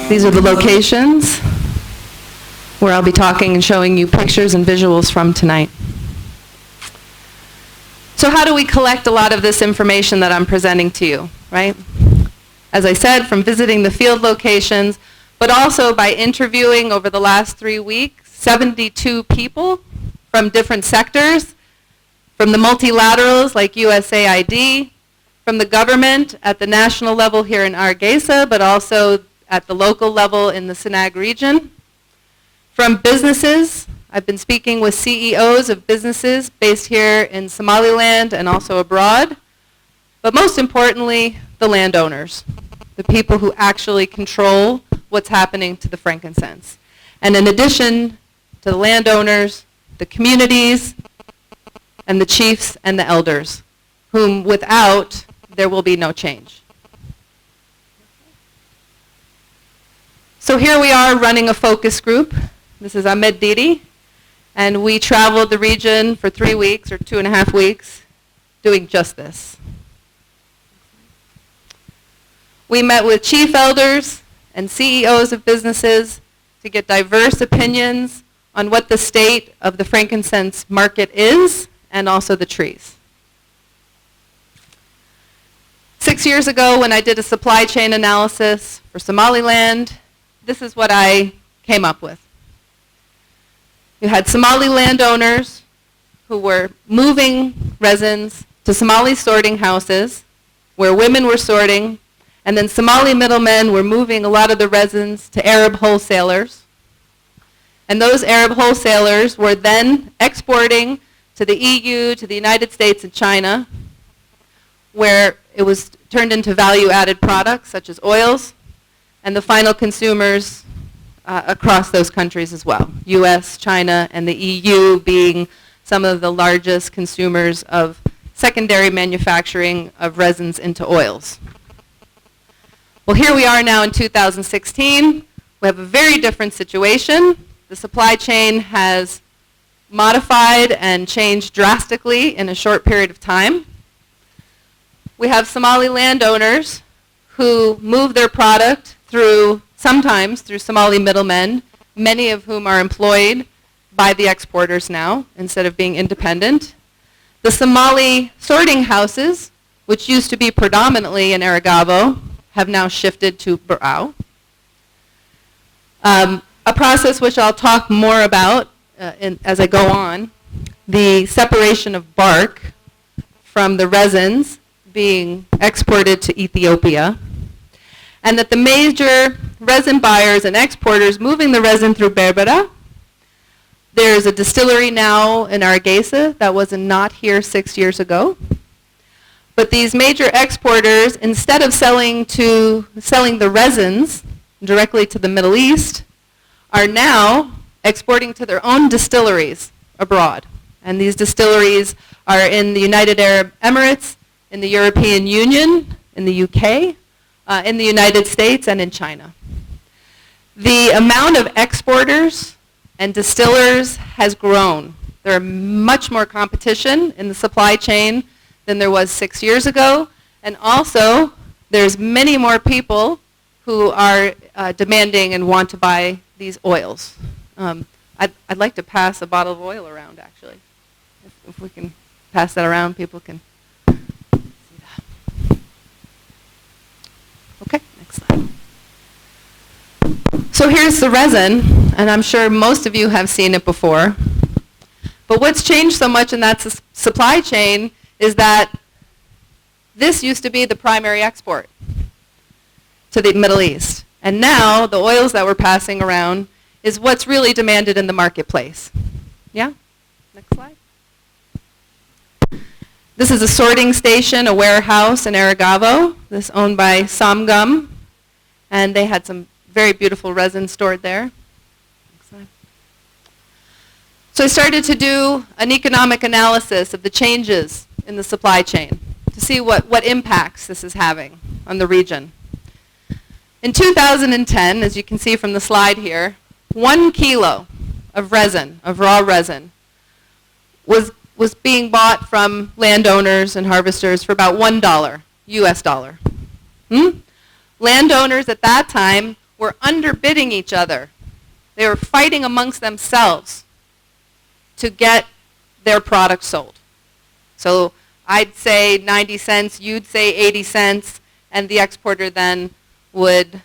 These are the locations where I'll be talking and showing you pictures and visuals from tonight. So how do we collect a lot of this information that I'm presenting to you, right? As I said, from visiting the field locations, but also by interviewing over the last 3 weeks, 72 people from different sectors, from the multilaterals like USAID, from the government at the national level here in Hargeysa, but also at the local level in the Sinag region. From businesses, I've been speaking with CEOs of businesses based here in Somaliland and also abroad. But most importantly, the landowners, the people who actually control what's happening to the frankincense. And in addition to the landowners, the communities, and the chiefs and the elders, whom without, there will be no change. So here we are running a focus group. This is Ahmed, and we traveled the region for 3 weeks or 2.5 weeks doing just this. We met with chief elders and CEOs of businesses to get diverse opinions on what the state of the frankincense market is and also the trees. 6 years ago when I did a supply chain analysis for Somaliland, this is what I came up with. You had Somali landowners who were moving resins to Somali sorting houses where women were sorting, and then Somali middlemen were moving a lot of the resins to Arab wholesalers. And those Arab wholesalers were then exporting to the EU, to the United States and China, where it was turned into value-added products such as oils, and the final consumers across those countries as well. US, China, and the EU being some of the largest consumers of secondary manufacturing of resins into oils. Well, here we are now in 2016. We have a very different situation. The supply chain has modified and changed drastically in a short period of time. We have Somali landowners who move their product sometimes through Somali middlemen, many of whom are employed by the exporters now instead of being independent. The Somali sorting houses, which used to be predominantly in Aragavo, have now shifted to Peril. A process which I'll talk more about as I go on, the separation of bark from the resins being exported to Ethiopia, and that the major resin buyers and exporters moving the resin through Berbera. There's a distillery now in Hargeysa that was not here 6 years ago. But these major exporters, instead of selling the resins directly to the Middle East, are now exporting to their own distilleries abroad. And these distilleries are in the United Arab Emirates, in the European Union, in the UK, in the United States, and in China. The amount of exporters and distillers has grown. There are much more competition in the supply chain than there was 6 years ago, and also there's many more people who are demanding and want to buy these oils. I'd like to pass a bottle of oil around, actually. If we can pass that around, people can see that. Okay, next slide. So here's the resin, and I'm sure most of you have seen it before. But what's changed so much in that supply chain is that this used to be the primary export to the Middle East. And now the oils that we're passing around is what's really demanded in the marketplace. Yeah? Next slide. This is a sorting station, a warehouse in Aragavo. This owned by Somgum. And they had some very beautiful resin stored there. Next slide. So I started to do an economic analysis of the changes in the supply chain to see what impacts this is having on the region. In 2010, as you can see from the slide here, 1 kilo of resin, of raw resin, was being bought from landowners and harvesters for about $1 US dollar. Landowners at that time were underbidding each other. They were fighting amongst themselves to get their product sold. So I'd say 90 cents, you'd say 80 cents, and the exporter then would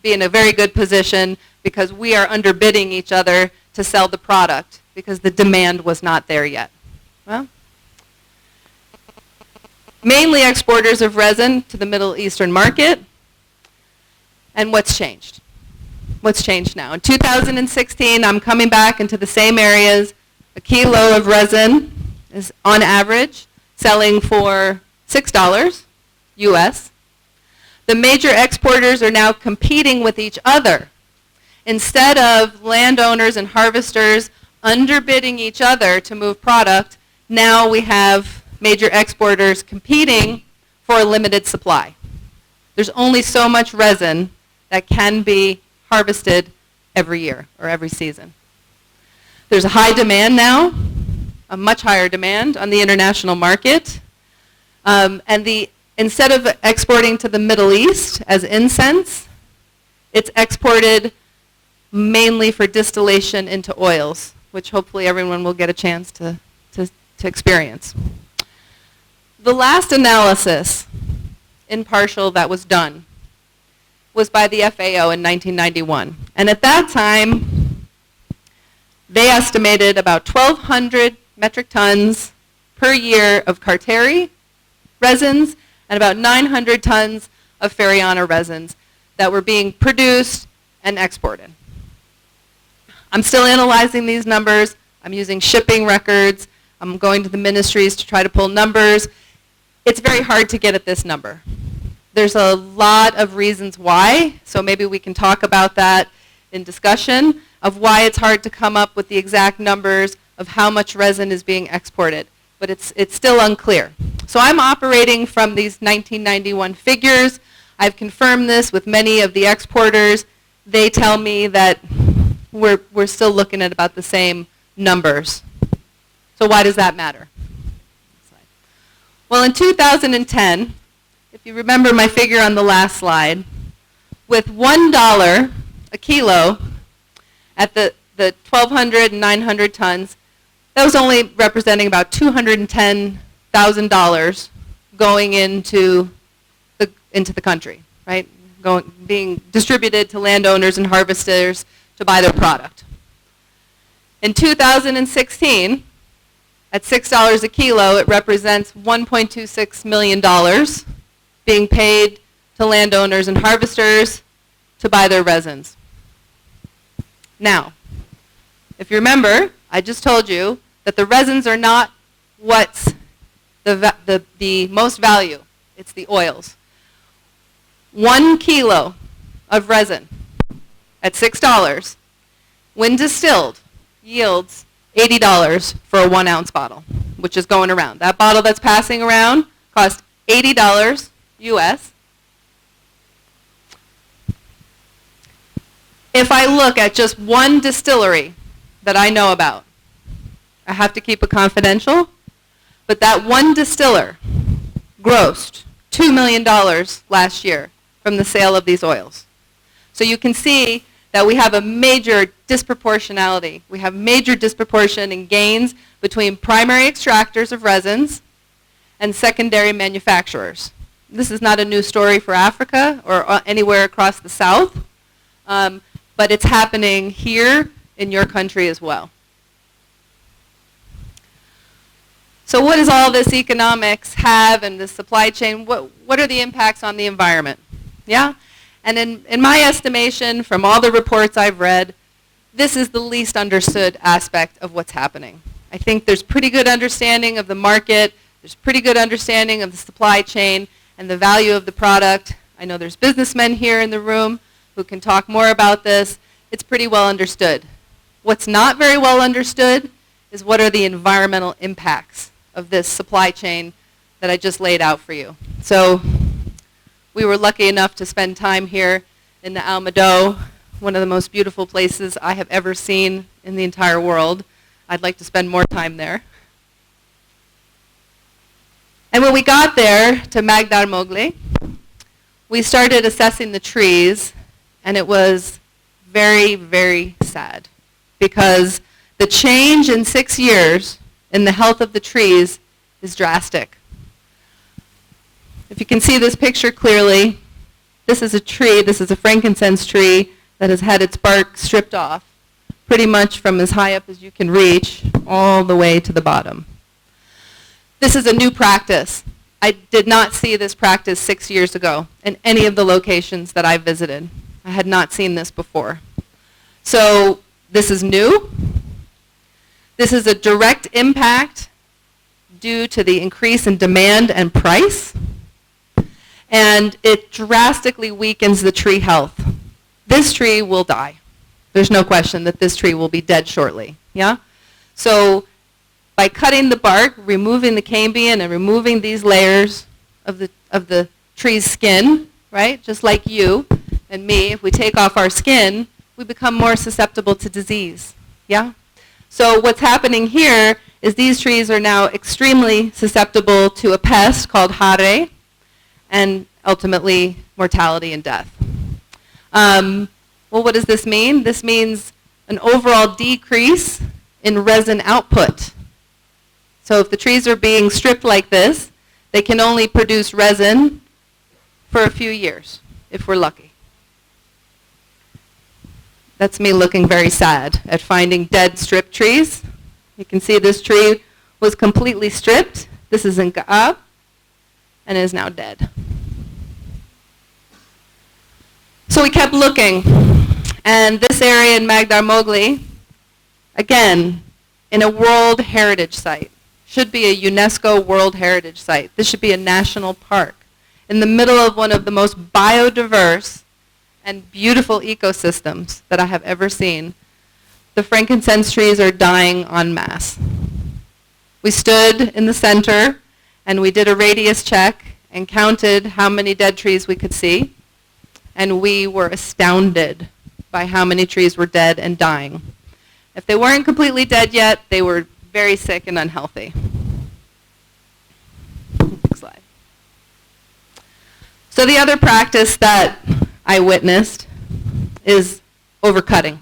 be in a very good position because we are underbidding each other to sell the product because the demand was not there yet. Well, mainly exporters of resin to the Middle Eastern market. And what's changed? What's changed now? In 2016, I'm coming back into the same areas. A kilo of resin is on average selling for $6 US. The major exporters are now competing with each other. Instead of landowners and harvesters underbidding each other to move product, now we have major exporters competing for a limited supply. There's only so much resin that can be harvested every year or every season. There's a high demand now, a much higher demand on the international market. Instead of exporting to the Middle East as incense, it's exported mainly for distillation into oils, which hopefully everyone will get a chance to experience. The last analysis, impartial, that was done was by the FAO in 1991. And at that time, they estimated about 1,200 metric tons per year of Carteri resins and about 900 tons of Feriana resins that were being produced and exported. I'm still analyzing these numbers. I'm using shipping records. I'm going to the ministries to try to pull numbers. It's very hard to get at this number. There's a lot of reasons why, so maybe we can talk about that in discussion of why it's hard to come up with the exact numbers of how much resin is being exported, but it's still unclear. So I'm operating from these 1991 figures. I've confirmed this with many of the exporters. They tell me that we're still looking at about the same numbers. So why does that matter? Well, in 2010, if you remember my figure on the last slide, with $1 a kilo at the 1,200 and 900 tons, that was only representing about $210,000 going into the country, right? Being distributed to landowners and harvesters to buy their product. In 2016, at $6 a kilo, it represents $1.26 million being paid to landowners and harvesters to buy their resins. Now, if you remember, I just told you that the resins are not what's the most value. It's the oils. 1 kilo of resin at $6, when distilled, yields $80 for a 1 ounce bottle, which is going around. That bottle that's passing around costs $80 US. If I look at just one distillery that I know about, I have to keep it confidential, but that one distiller grossed $2 million last year from the sale of these oils. So you can see that we have a major disproportionality. We have major disproportion in gains between primary extractors of resins and secondary manufacturers. This is not a new story for Africa or anywhere across the South, but it's happening here in your country as well. So what does all this economics have and this supply chain? What are the impacts on the environment? Yeah? And in my estimation, from all the reports I've read, this is the least understood aspect of what's happening. I think there's pretty good understanding of the market, there's pretty good understanding of the supply chain and the value of the product. I know there's businessmen here in the room who can talk more about this. It's pretty well understood. What's not very well understood is what are the environmental impacts of this supply chain that I just laid out for you. So we were lucky enough to spend time here in the Almado, one of the most beautiful places I have ever seen in the entire world. I'd like to spend more time there. And when we got there to Magdar Mogli, we started assessing the trees And it was very, very sad because the change in 6 years in the health of the trees is drastic. If you can see this picture clearly, this is a tree, this is a frankincense tree that has had its bark stripped off pretty much from as high up as you can reach all the way to the bottom. This is a new practice. I did not see this practice 6 years ago in any of the locations that I visited. I had not seen this before. So this is new. This is a direct impact due to the increase in demand and price. And it drastically weakens the tree health. This tree will die. There's no question that this tree will be dead shortly. Yeah? So by cutting the bark, removing the cambium and removing these layers of the tree's skin, right? Just like you and me, if we take off our skin, we become more susceptible to disease. Yeah? So what's happening here is these trees are now extremely susceptible to a pest called Hargeysa, and ultimately mortality and death. Well, what does this mean? This means an overall decrease in resin output. So if the trees are being stripped like this, they can only produce resin for a few years, if we're lucky. That's me looking very sad at finding dead stripped trees. You can see this tree was completely stripped. This is in Kaab and is now dead. So we kept looking, and this area in Magdar Mogli, again, in a World Heritage Site, should be a UNESCO World Heritage Site. This should be a national park in the middle of one of the most biodiverse and beautiful ecosystems that I have ever seen. The frankincense trees are dying en masse. We stood in the center and we did a radius check and counted how many dead trees we could see, and we were astounded by how many trees were dead and dying. If they weren't completely dead yet, they were very sick and unhealthy. Next slide. So the other practice that I witnessed is overcutting.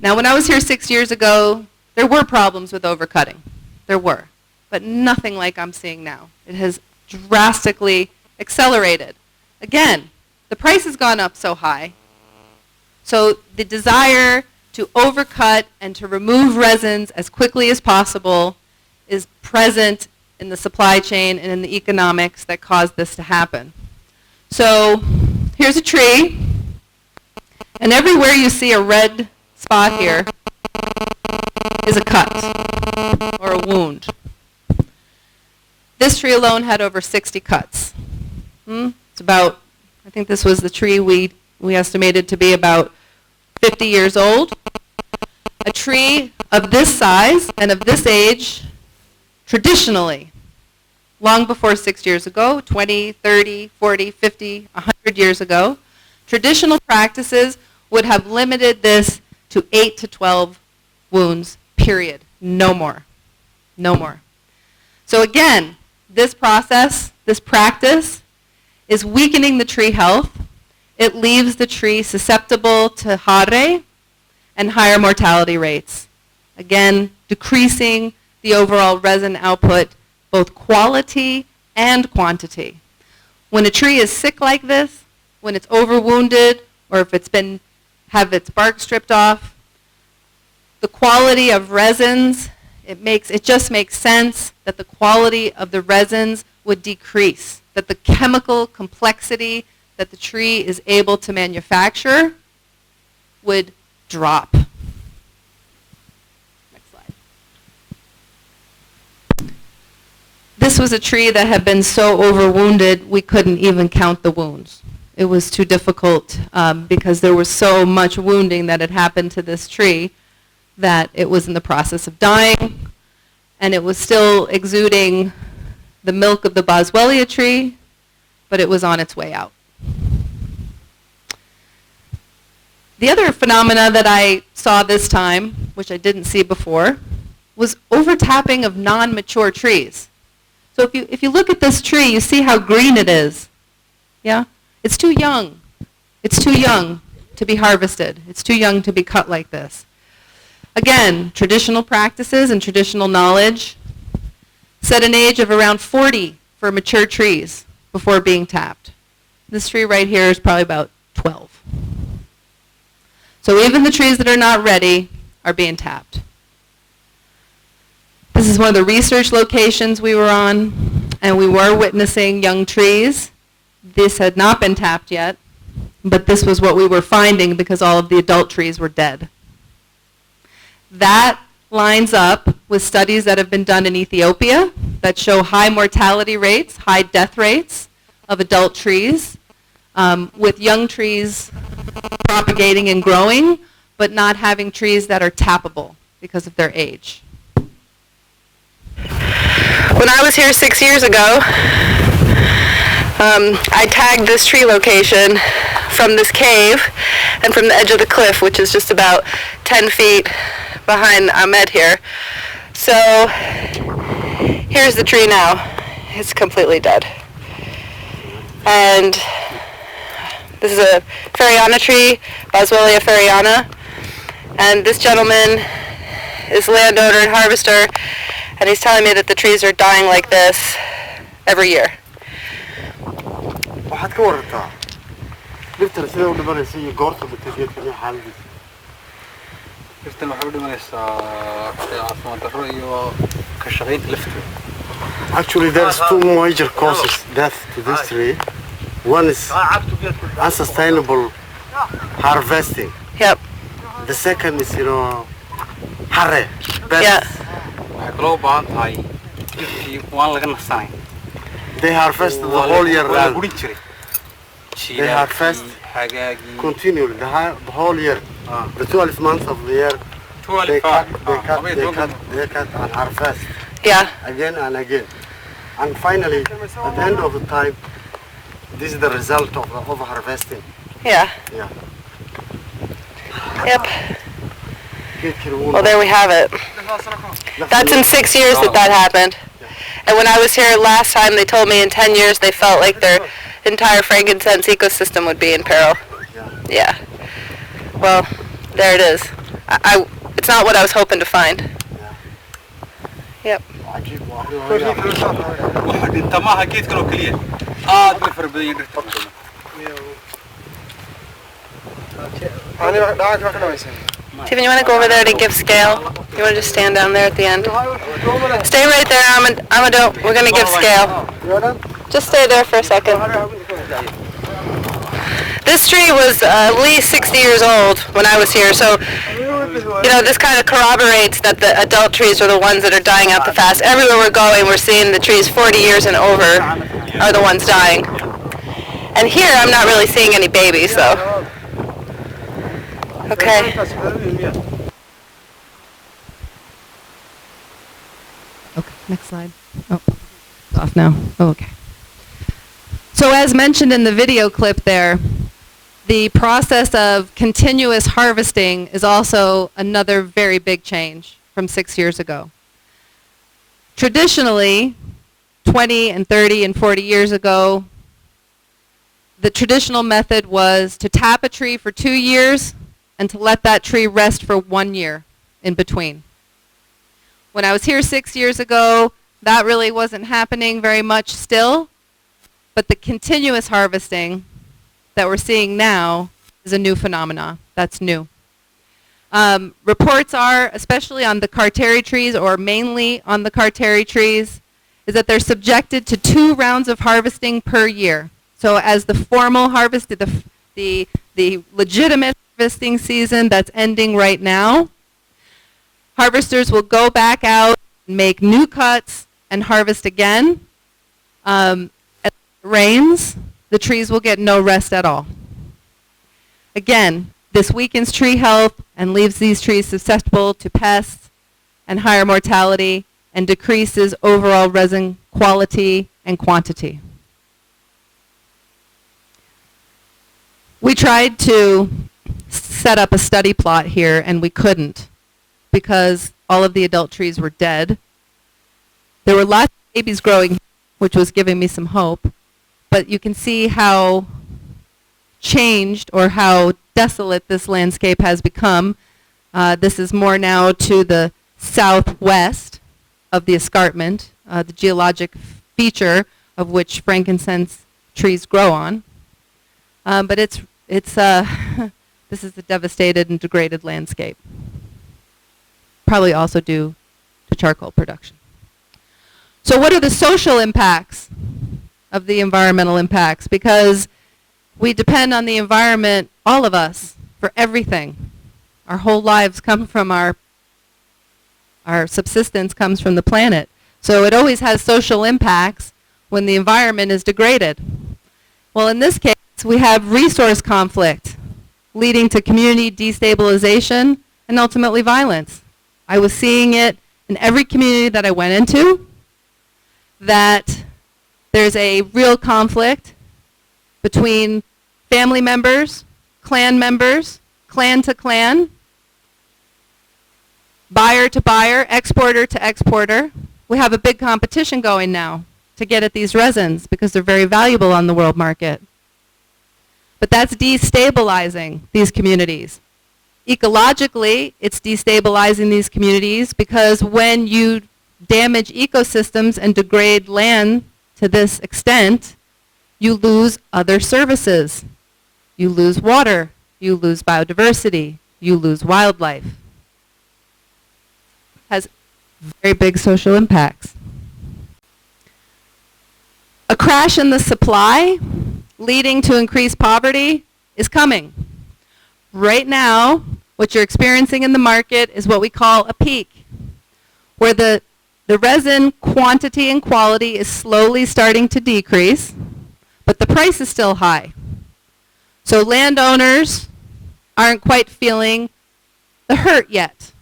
Now, when I was here 6 years ago, there were problems with overcutting. There were, but nothing like I'm seeing now. It has drastically accelerated. Again, the price has gone up so high, so the desire to overcut and to remove resins as quickly as possible is present in the supply chain and in the economics that caused this to happen. So here's a tree, and everywhere you see a red spot here is a cut or a wound. This tree alone had over 60 cuts. It's about, I think this was the tree we estimated to be about 50 years old. A tree of this size and of this age, traditionally, long before 6 years ago, 20, 30, 40, 50, 100 years ago, traditional practices would have limited this to 8 to 12 wounds, period. No more. No more. So again, this process, this practice, is weakening the tree health. It leaves the tree susceptible to Hargeysa and higher mortality rates. Again, decreasing the overall resin output, both quality and quantity. When a tree is sick like this, when it's overwounded, or if it's been have its bark stripped off, the quality of resins, it just makes sense that the quality of the resins would decrease, that the chemical complexity that the tree is able to manufacture would drop. Next slide. This was a tree that had been so overwounded we couldn't even count the wounds. It was too difficult because there was so much wounding that had happened to this tree that it was in the process of dying, and it was still exuding the milk of the boswellia tree, but it was on its way out. The other phenomena that I saw this time, which I didn't see before, was overtapping of non-mature trees. So if you look at this tree, you see how green it is. Yeah? It's too young. It's too young to be harvested. It's too young to be cut like this. Again, traditional practices and traditional knowledge set an age of around 40 for mature trees before being tapped. This tree right here is probably about 12. So even the trees that are not ready are being tapped. This is one of the research locations we were on, and we were witnessing young trees. This had not been tapped yet, but this was what we were finding because all of the adult trees were dead. That lines up with studies that have been done in Ethiopia that show high mortality rates, high death rates of adult trees, with young trees propagating and growing, but not having trees that are tappable because of their age. When I was here 6 years ago, I tagged this tree location from this cave and from the edge of the cliff, which is just about 10 feet behind Ahmed here. So here's the tree now. It's completely dead. And this is a Fariana tree, Boswellia fariana. And this gentleman is landowner and harvester, and he's telling me that the trees are dying like this every year. waxaad ka warartaa dhirtan sida u dhimanaysa iyo goorta mutageedka iyo xaaladiisa dhirtan waxay u dhimanaysaa caafimaad darro iyo ka shaqaynta lafteeda. Actually, there's two major causes death to this tree. One is unsustainable harvesting. Yep. The second is, harre. Yeah. They harvest the whole year round. They harvest continually the whole year. The 12 months of the year. They cut and harvest. Yeah. Again and again. And finally, at the end of the time, this is the result of the over-harvesting. Yeah. Yeah. Yep. Well, there we have it. That's in 6 years that happened. And when I was here last time, they told me in 10 years they felt like their entire frankincense ecosystem would be in peril. Yeah. Well, there it is. It's not what I was hoping to find. Yep. Steven, you want to go over there to give scale? You want to just stand down there at the end? Stay right there, Ahmed. We're going to give scale. Just stay there for a second. This tree was at least 60 years old when I was here, so this kind of corroborates that the adult trees are the ones that are dying out the fast. Everywhere we're going, we're seeing the trees 40 years and over are the ones dying. And here, I'm not really seeing any babies, though. Okay. Okay, next slide. Oh, it's off now. Oh, okay. So as mentioned in the video clip there, the process of continuous harvesting is also another very big change from 6 years ago. Traditionally, 20 and 30 and 40 years ago, the traditional method was to tap a tree for 2 years and to let that tree rest for 1 year in between. When I was here 6 years ago, that really wasn't happening very much still, but the continuous harvesting that we're seeing now is a new phenomena. That's new. Reports are, especially on the carteri trees, or mainly on the carteri trees, is that they're subjected to 2 rounds of harvesting per year. So as the formal harvest, the legitimate harvesting season that's ending right now, harvesters will go back out, make new cuts, and harvest again. As it rains, the trees will get no rest at all. Again, this weakens tree health and leaves these trees susceptible to pests and higher mortality and decreases overall resin quality and quantity. We tried to set up a study plot here, and we couldn't because all of the adult trees were dead. There were lots of babies growing, which was giving me some hope, but you can see how changed or how desolate this landscape has become. This is more now to the southwest of the escarpment, the geologic feature of which frankincense trees grow on. But this is a devastated and degraded landscape. Probably also due to charcoal production. So what are the social impacts of the environmental impacts? Because we depend on the environment, all of us, for everything. Our whole lives come from our subsistence comes from the planet. So it always has social impacts when the environment is degraded. Well, in this case, we have resource conflict leading to community destabilization and ultimately violence. I was seeing it in every community that I went into, that there's a real conflict between family members, clan to clan, buyer to buyer, exporter to exporter. We have a big competition going now to get at these resins because they're very valuable on the world market. But that's destabilizing these communities. Ecologically, it's destabilizing these communities because when you damage ecosystems and degrade land to this extent, you lose other services. You lose water, you lose biodiversity, you lose wildlife. Has very big social impacts. A crash in the supply leading to increased poverty is coming. Right now, what you're experiencing in the market is what we call a peak, where the resin quantity and quality is slowly starting to decrease, but the price is still high. So landowners aren't quite feeling the hurt yet,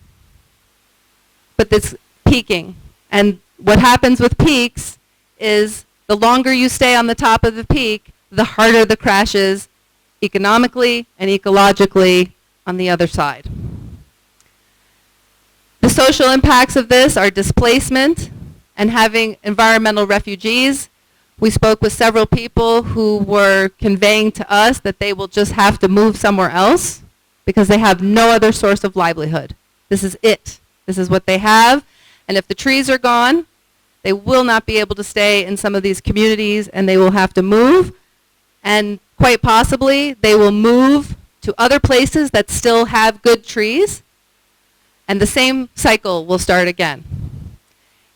but it's peaking. And what happens with peaks is the longer you stay on the top of the peak, the harder the crash is economically and ecologically on the other side. The social impacts of this are displacement and having environmental refugees. We spoke with several people who were conveying to us that they will just have to move somewhere else because they have no other source of livelihood. This is it. This is what they have. And if the trees are gone, they will not be able to stay in some of these communities and they will have to move. And quite possibly, they will move to other places that still have good trees. And the same cycle will start again.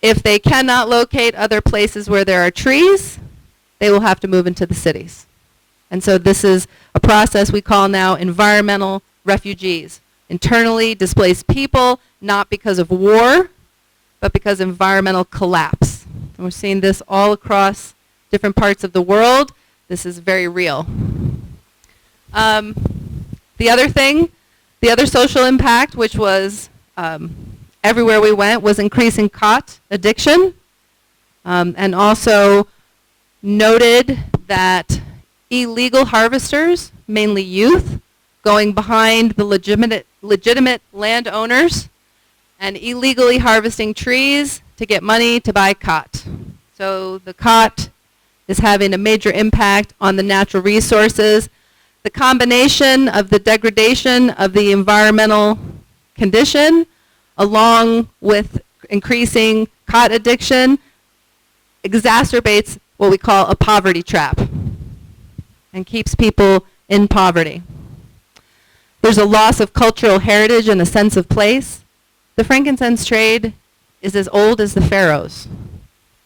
If they cannot locate other places where there are trees, they will have to move into the cities. And so this is a process we call now environmental refugees. Internally displaced people, not because of war, but because of environmental collapse. And we're seeing this all across different parts of the world. This is very real. The other social impact, which was everywhere we went, was increasing khat addiction, and also noted that illegal harvesters, mainly youth, going behind the legitimate landowners and illegally harvesting trees to get money to buy khat. So the khat is having a major impact on the natural resources. The combination of the degradation of the environmental condition along with increasing khat addiction exacerbates what we call a poverty trap and keeps people in poverty. There's a loss of cultural heritage and a sense of place. The frankincense trade is as old as the pharaohs.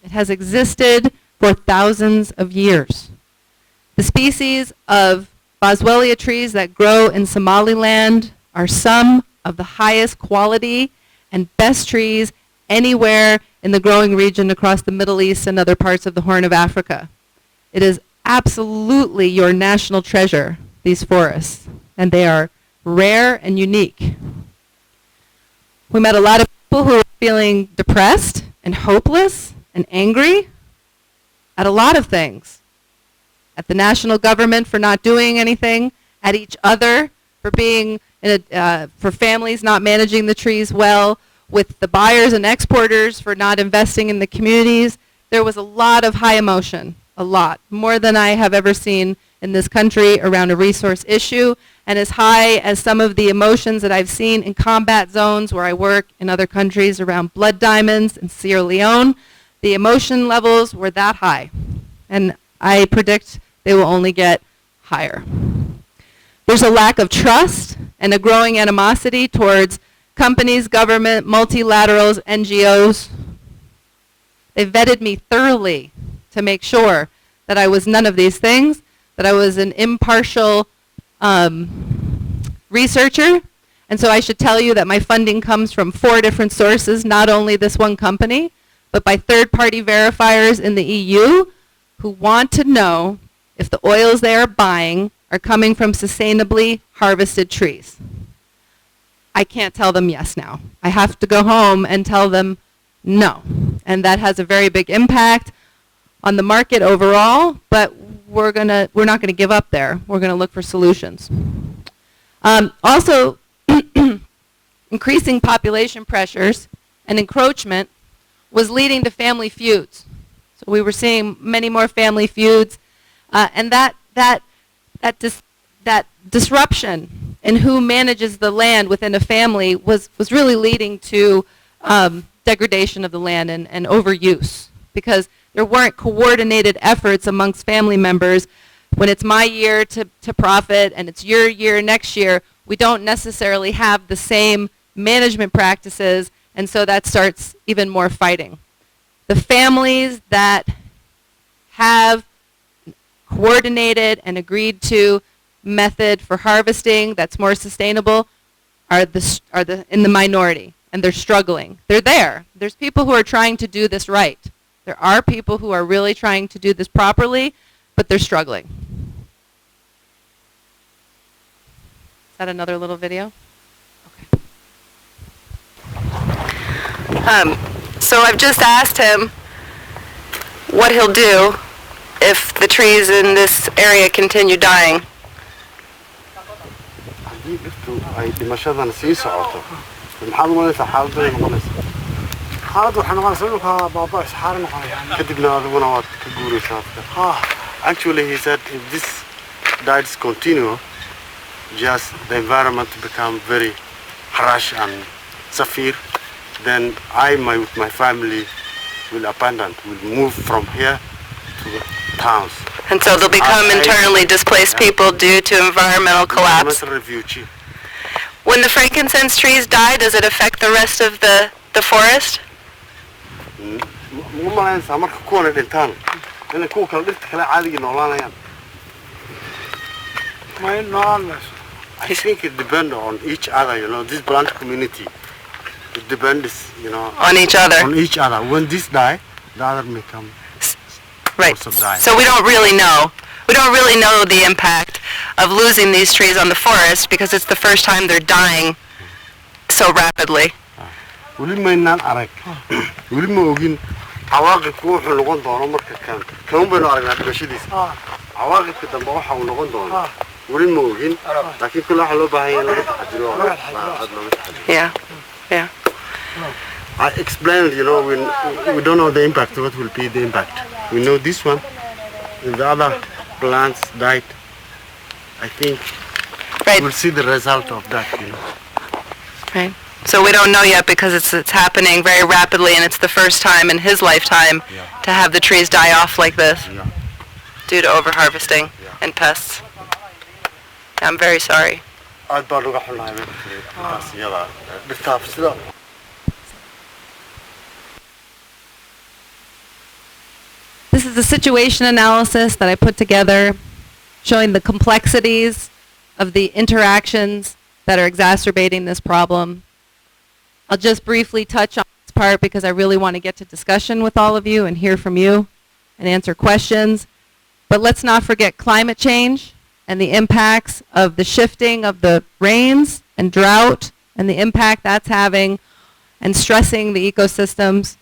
It has existed for thousands of years. The species of boswellia trees that grow in Somaliland are some of the highest quality and best trees anywhere in the growing region across the Middle East and other parts of the Horn of Africa. It is absolutely your national treasure, these forests, and they are rare and unique. We met a lot of people who were feeling depressed and hopeless and angry at a lot of things. At the national government for not doing anything, at each other for being for families not managing the trees well, with the buyers and exporters for not investing in the communities. There was a lot of high emotion, a lot, more than I have ever seen in this country around a resource issue, and as high as some of the emotions that I've seen in combat zones where I work in other countries around blood diamonds in Sierra Leone, the emotion levels were that high. And I predict they will only get higher. There's a lack of trust and a growing animosity towards companies, government, multilaterals, NGOs. They vetted me thoroughly to make sure that I was none of these things, that I was an impartial researcher. And so I should tell you that my funding comes from 4 different sources, not only this one company, but by third-party verifiers in the EU who want to know if the oils they are buying are coming from sustainably harvested trees. I can't tell them yes now. I have to go home and tell them no. And that has a very big impact on the market overall, but we're not gonna give up there. We're gonna look for solutions. Also, increasing population pressures and encroachment was leading to family feuds. So we were seeing many more family feuds, and that disruption in who manages the land within a family was really leading to degradation of the land and overuse, because there weren't coordinated efforts amongst family members. When it's my year to profit and it's your year next year, we don't necessarily have the same management practices, and so that starts even more fighting. The families that have coordinated and agreed to method for harvesting that's more sustainable are in the minority, and they're struggling. They're there. There's people who are trying to do this right. There are people who are really trying to do this properly, but they're struggling. Is that another little video? Okay. So I've just asked him what he'll do if the trees in this area continue dying. ay dhimashadan sii socoto maxaad umalaysaa xaaladda noqonaysa xaaladdu waxay noqonaysaa inuu baaba isxaar noqonaya kadibna adiguna waad ka guuraysaa actually he said if this diets continue just the environment become very harsh and severe then with my family will abandon, will move from here to the towns. And so they'll become internally displaced people due to environmental collapse. When the frankincense trees die, does it affect the rest of the forest? I think it depends on each other, you know, this plant community. It depends, you know, on each other. On each other. When this die, the other may come. Right. Also die. So we don't really know. We don't really know the impact of losing these trees on the forest because it's the first time they're dying so rapidly. Wali maynaan arag. Wali ma ogin cawaaqibku wuxuu noqon doono marka kan baynu aragnaa dhibashadiisa. Cawaaqibka dambe waxa uu noqon doono. Wali ma ogin laakiin kullu waxa loo baahan yahay laga taxadiro. Yeah. Yeah. I explained, you know, we don't know the impact, what will be the impact. We know this one, if the other plants died, I think we'll see the result of that, you know. Right. So we don't know yet because it's happening very rapidly and it's the first time in his lifetime to have the trees die off like this due to overharvesting and pests. I'm very sorry. This is a situation analysis that I put together showing the complexities of the interactions that are exacerbating this problem. I'll just briefly touch on this part because I really want to get to discussion with all of you and hear from you and answer questions. But let's not forget climate change and the impacts of the shifting of the rains and drought and the impact that's having and stressing the ecosystems.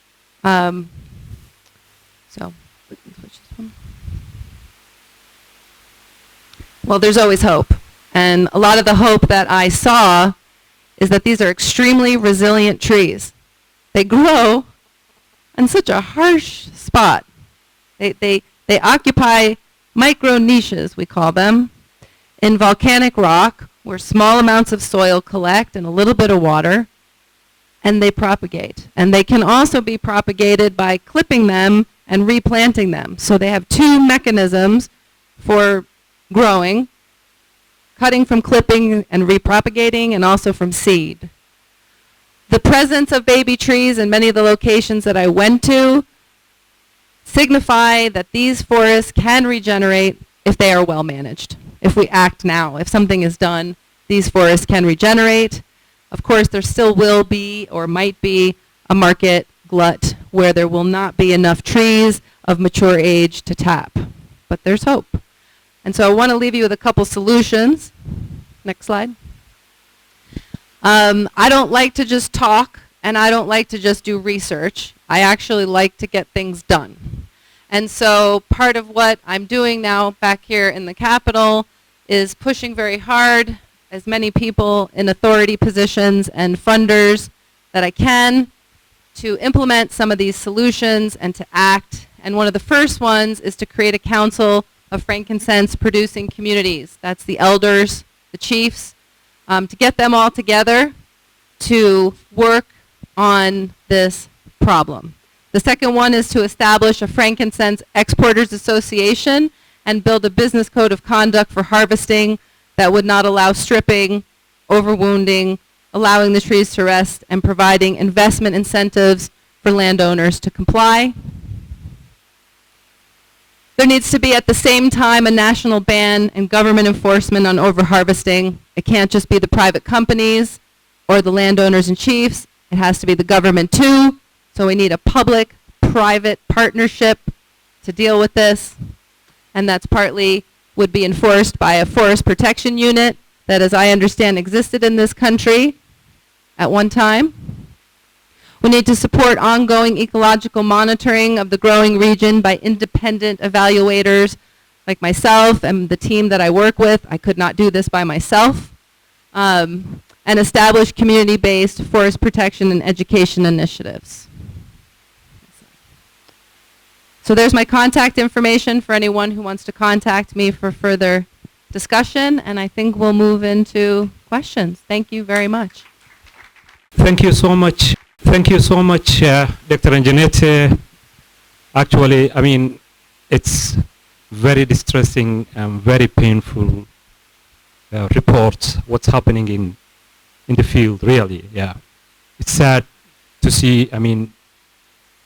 Well, there's always hope. And a lot of the hope that I saw is that these are extremely resilient trees. They grow in such a harsh spot. They occupy micro niches, we call them, in volcanic rock where small amounts of soil collect and a little bit of water, and they propagate. And they can also be propagated by clipping them and replanting them. So they have two mechanisms for growing: cutting from clipping and repropagating, and also from seed. The presence of baby trees in many of the locations that I went to signify that these forests can regenerate if they are well managed. If we act now, if something is done, these forests can regenerate. Of course, there still will be or might be a market glut where there will not be enough trees of mature age to tap. But there's hope. And so I want to leave you with a couple solutions. Next slide. I don't like to just talk, and I don't like to just do research. I actually like to get things done. And so part of what I'm doing now back here in the Capitol is pushing very hard as many people in authority positions and funders that I can to implement some of these solutions and to act. And one of the first ones is to create a council of frankincense producing communities. That's the elders, the chiefs, to get them all together to work on this problem. The second one is to establish a frankincense exporters association and build a business code of conduct for harvesting that would not allow stripping, overwounding, allowing the trees to rest, and providing investment incentives for landowners to comply. There needs to be at the same time a national ban and government enforcement on overharvesting. It can't just be the private companies or the landowners and chiefs. It has to be the government too. So we need a public-private partnership to deal with this. And that's partly would be enforced by a forest protection unit that, as I understand, existed in this country at one time. We need to support ongoing ecological monitoring of the growing region by independent evaluators like myself and the team that I work with. I could not do this by myself. And establish community-based forest protection and education initiatives. So there's my contact information for anyone who wants to contact me for further discussion, and I think we'll move into questions. Thank you very much. Thank you so much. Thank you so much, Dr. Anjanette. Actually, I mean, it's very distressing and very painful reports what's happening in the field, really, yeah. It's sad to see, I mean,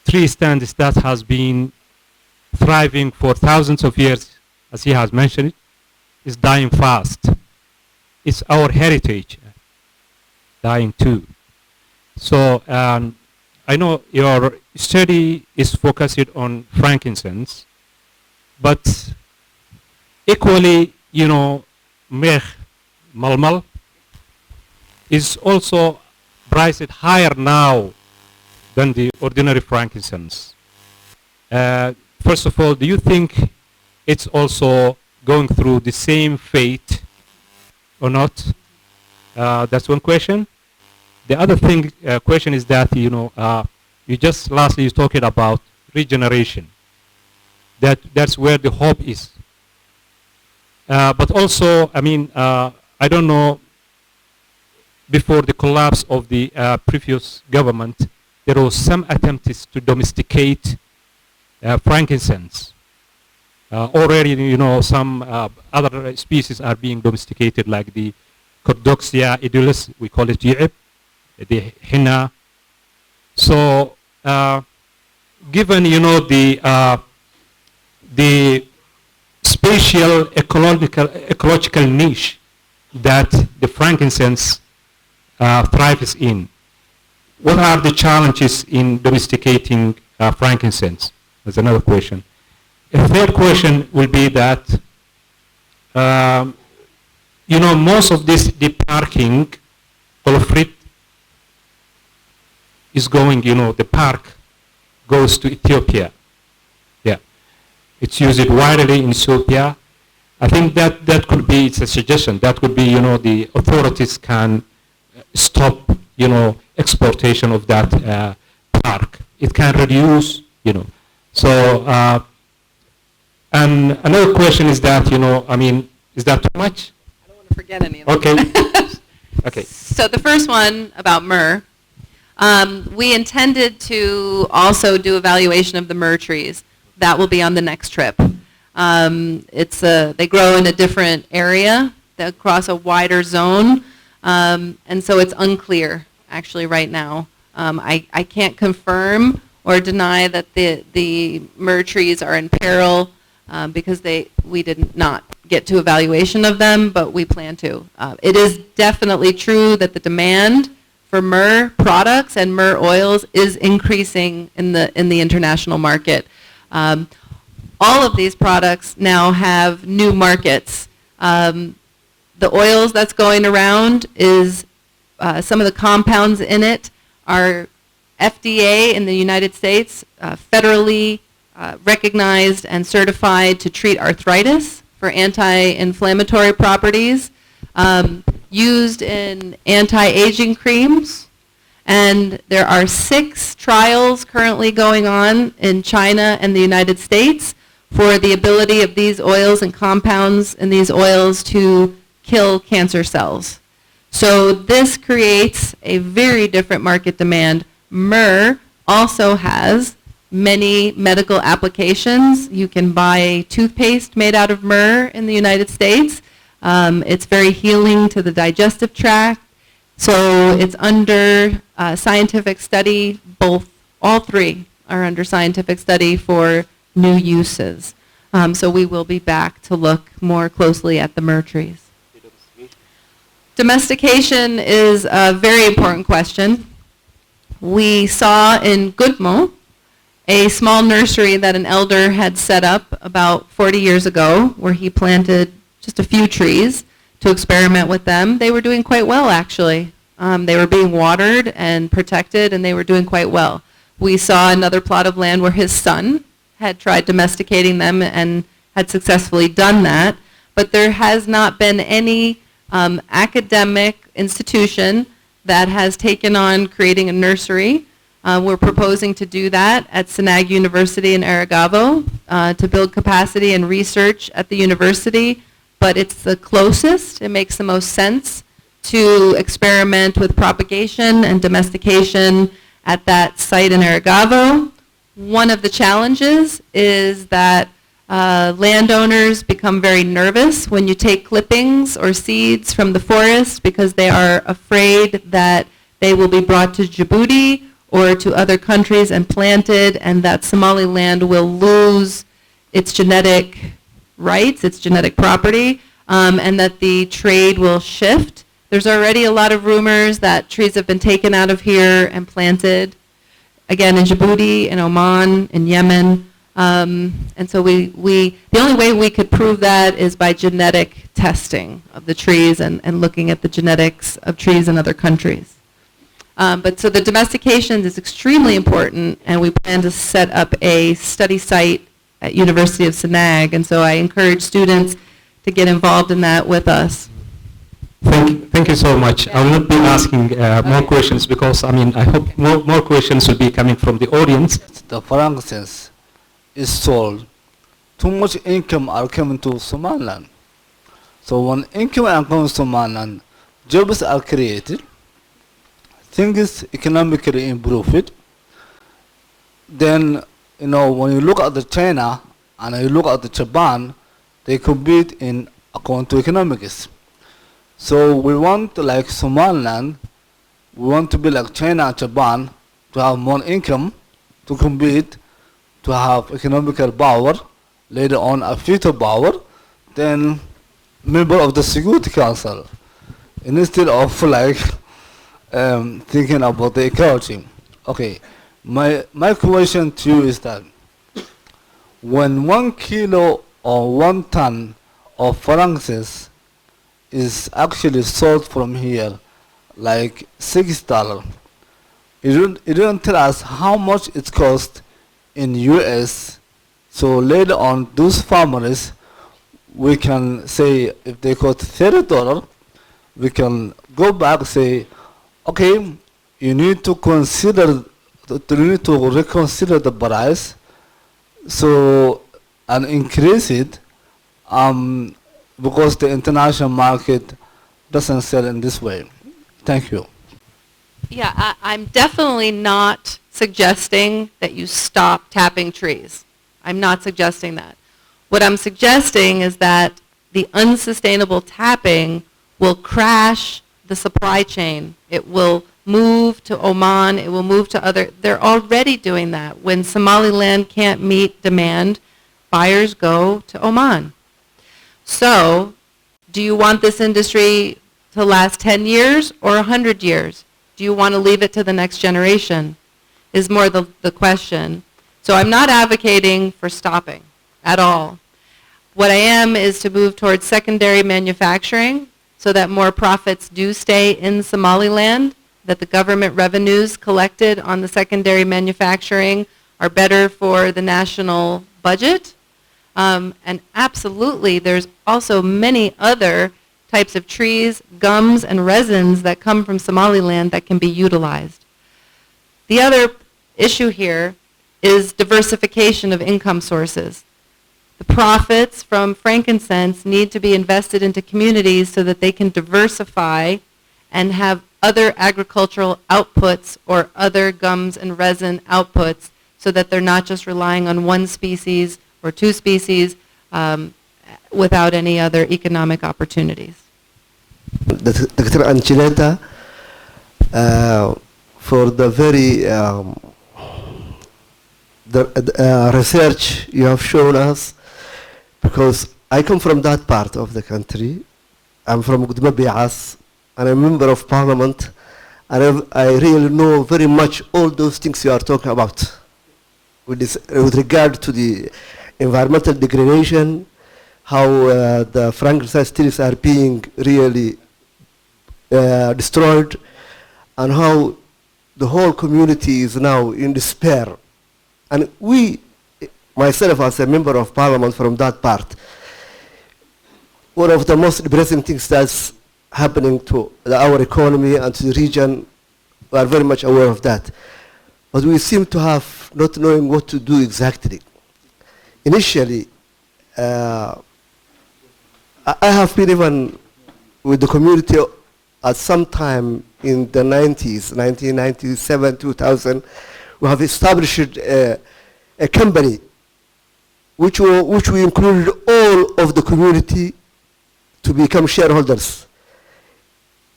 tree stands that has been thriving for thousands of years, as he has mentioned, is dying fast. It's our heritage dying too. So I know your study is focused on frankincense, but equally, you know, meh, malmal is also priced higher now than the ordinary frankincense. First of all, do you think it's also going through the same fate or not? That's one question. The other question is that, you know, you just lastly you talking about regeneration. That's where the hope is. But also, I mean, I don't know, before the collapse of the previous government, there was some attempts to domesticate frankincense. Already, you know, some other species are being domesticated, like the Cordoxia edulis, we call it ji'ib, the henna. So, given, you know, the spatial ecological niche that the frankincense thrives in, what are the challenges in domesticating frankincense? That's another question. A third question will be that, you know, most of this deparking olefrit is going, you know, the park goes to Ethiopia. Yeah. It's used widely in Ethiopia. I think that could be, it's a suggestion, that could be, you know, the authorities can stop, you know, exportation of that park. It can reduce, you know. So, and another question is that, you know, I mean, is that too much? I don't want to forget any of them. Okay. Okay. So the first one about myrrh, we intended to also do evaluation of the myrrh trees. That will be on the next trip. They grow in a different area, across a wider zone, and so it's unclear actually right now. I can't confirm or deny that the myrrh trees are in peril because we did not get to evaluation of them, but we plan to. It is definitely true that the demand for myrrh products and myrrh oils is increasing in the international market. All of these products now have new markets. The oils that's going around is some of the compounds in it are FDA in the United States, federally recognized and certified to treat arthritis for anti-inflammatory properties, used in anti-aging creams, and there are 6 trials currently going on in China and the United States for the ability of these oils and compounds in these oils to kill cancer cells. So this creates a very different market demand. Myrrh also has many medical applications. You can buy toothpaste made out of myrrh in the United States. It's very healing to the digestive tract. So it's under scientific study. All 3 are under scientific study for new uses. So we will be back to look more closely at the myrrh trees. Domestication is a very important question. We saw in Goodmo a small nursery that an elder had set up about 40 years ago where he planted just a few trees to experiment with them. They were doing quite well, actually. They were being watered and protected, and they were doing quite well. We saw another plot of land where his son had tried domesticating them and had successfully done that, but there has not been any academic institution that has taken on creating a nursery. We're proposing to do that at Sinag University in Aragavo to build capacity and research at the university, but it's the closest, it makes the most sense to experiment with propagation and domestication at that site in Aragavo. One of the challenges is that landowners become very nervous when you take clippings or seeds from the forest because they are afraid that they will be brought to Djibouti or to other countries and planted, and that Somaliland will lose its genetic rights, its genetic property, and that the trade will shift. There's already a lot of rumors that trees have been taken out of here and planted, again, in Djibouti, in Oman, in Yemen. And so the only way we could prove that is by genetic testing of the trees and looking at the genetics of trees in other countries. But so the domestication is extremely important, and we plan to set up a study site at University of Sinag, and so I encourage students to get involved in that with us. Thank you so much. I will not be asking more questions because, I hope more questions will be coming from the audience. The frankincense is sold. Too much income are coming to Somaliland. So when income are coming to Somaliland, jobs are created, things economically improved. Then, when you look at the China and you look at the Japan, they compete in according to economics. So we want, like Somaliland, we want to be like China and Japan, to have more income, to compete, to have economical power, later on a future power, then member of the Security Council, instead of thinking about the ecology. Okay, my question to you is that when 1 kilo or 1 ton of frankincense is actually sold from here, like $6, it don't tell us how much it costs in US. So later on, those farmers, we can say if they cost $30, we can go back and say, okay, you need to reconsider the price, and increase it, because the international market doesn't sell in this way. Thank you. Yeah, I'm definitely not suggesting that you stop tapping trees. I'm not suggesting that. What I'm suggesting is that the unsustainable tapping will crash the supply chain. It will move to Oman, it will move to other, they're already doing that. When Somaliland can't meet demand, buyers go to Oman. So, do you want this industry to last 10 years or 100 years? Do you want to leave it to the next generation? Is more the question. So I'm not advocating for stopping at all. What I am is to move towards secondary manufacturing so that more profits do stay in Somaliland, that the government revenues collected on the secondary manufacturing are better for the national budget. And absolutely, there's also many other types of trees, gums, and resins that come from Somaliland that can be utilized. The other issue here is diversification of income sources. The profits from frankincense need to be invested into communities so that they can diversify and have other agricultural outputs or other gums and resin outputs so that they're not just relying on one species or two species without any other economic opportunities. Dr. Anjanette, for the very research you have shown us, because I come from that part of the country. I'm from Gudmabias, and I'm a member of parliament, and I really know very much all those things you are talking about with regard to the environmental degradation, how the frankincense trees are being really destroyed, and how the whole community is now in despair. And we, myself as a member of parliament from that part, one of the most depressing things that's happening to our economy and to the region, we are very much aware of that. But we seem to have not knowing what to do exactly. Initially, I have been even with the community at some time in the 90s, 1997, 2000, we have established a company which we included all of the community to become shareholders.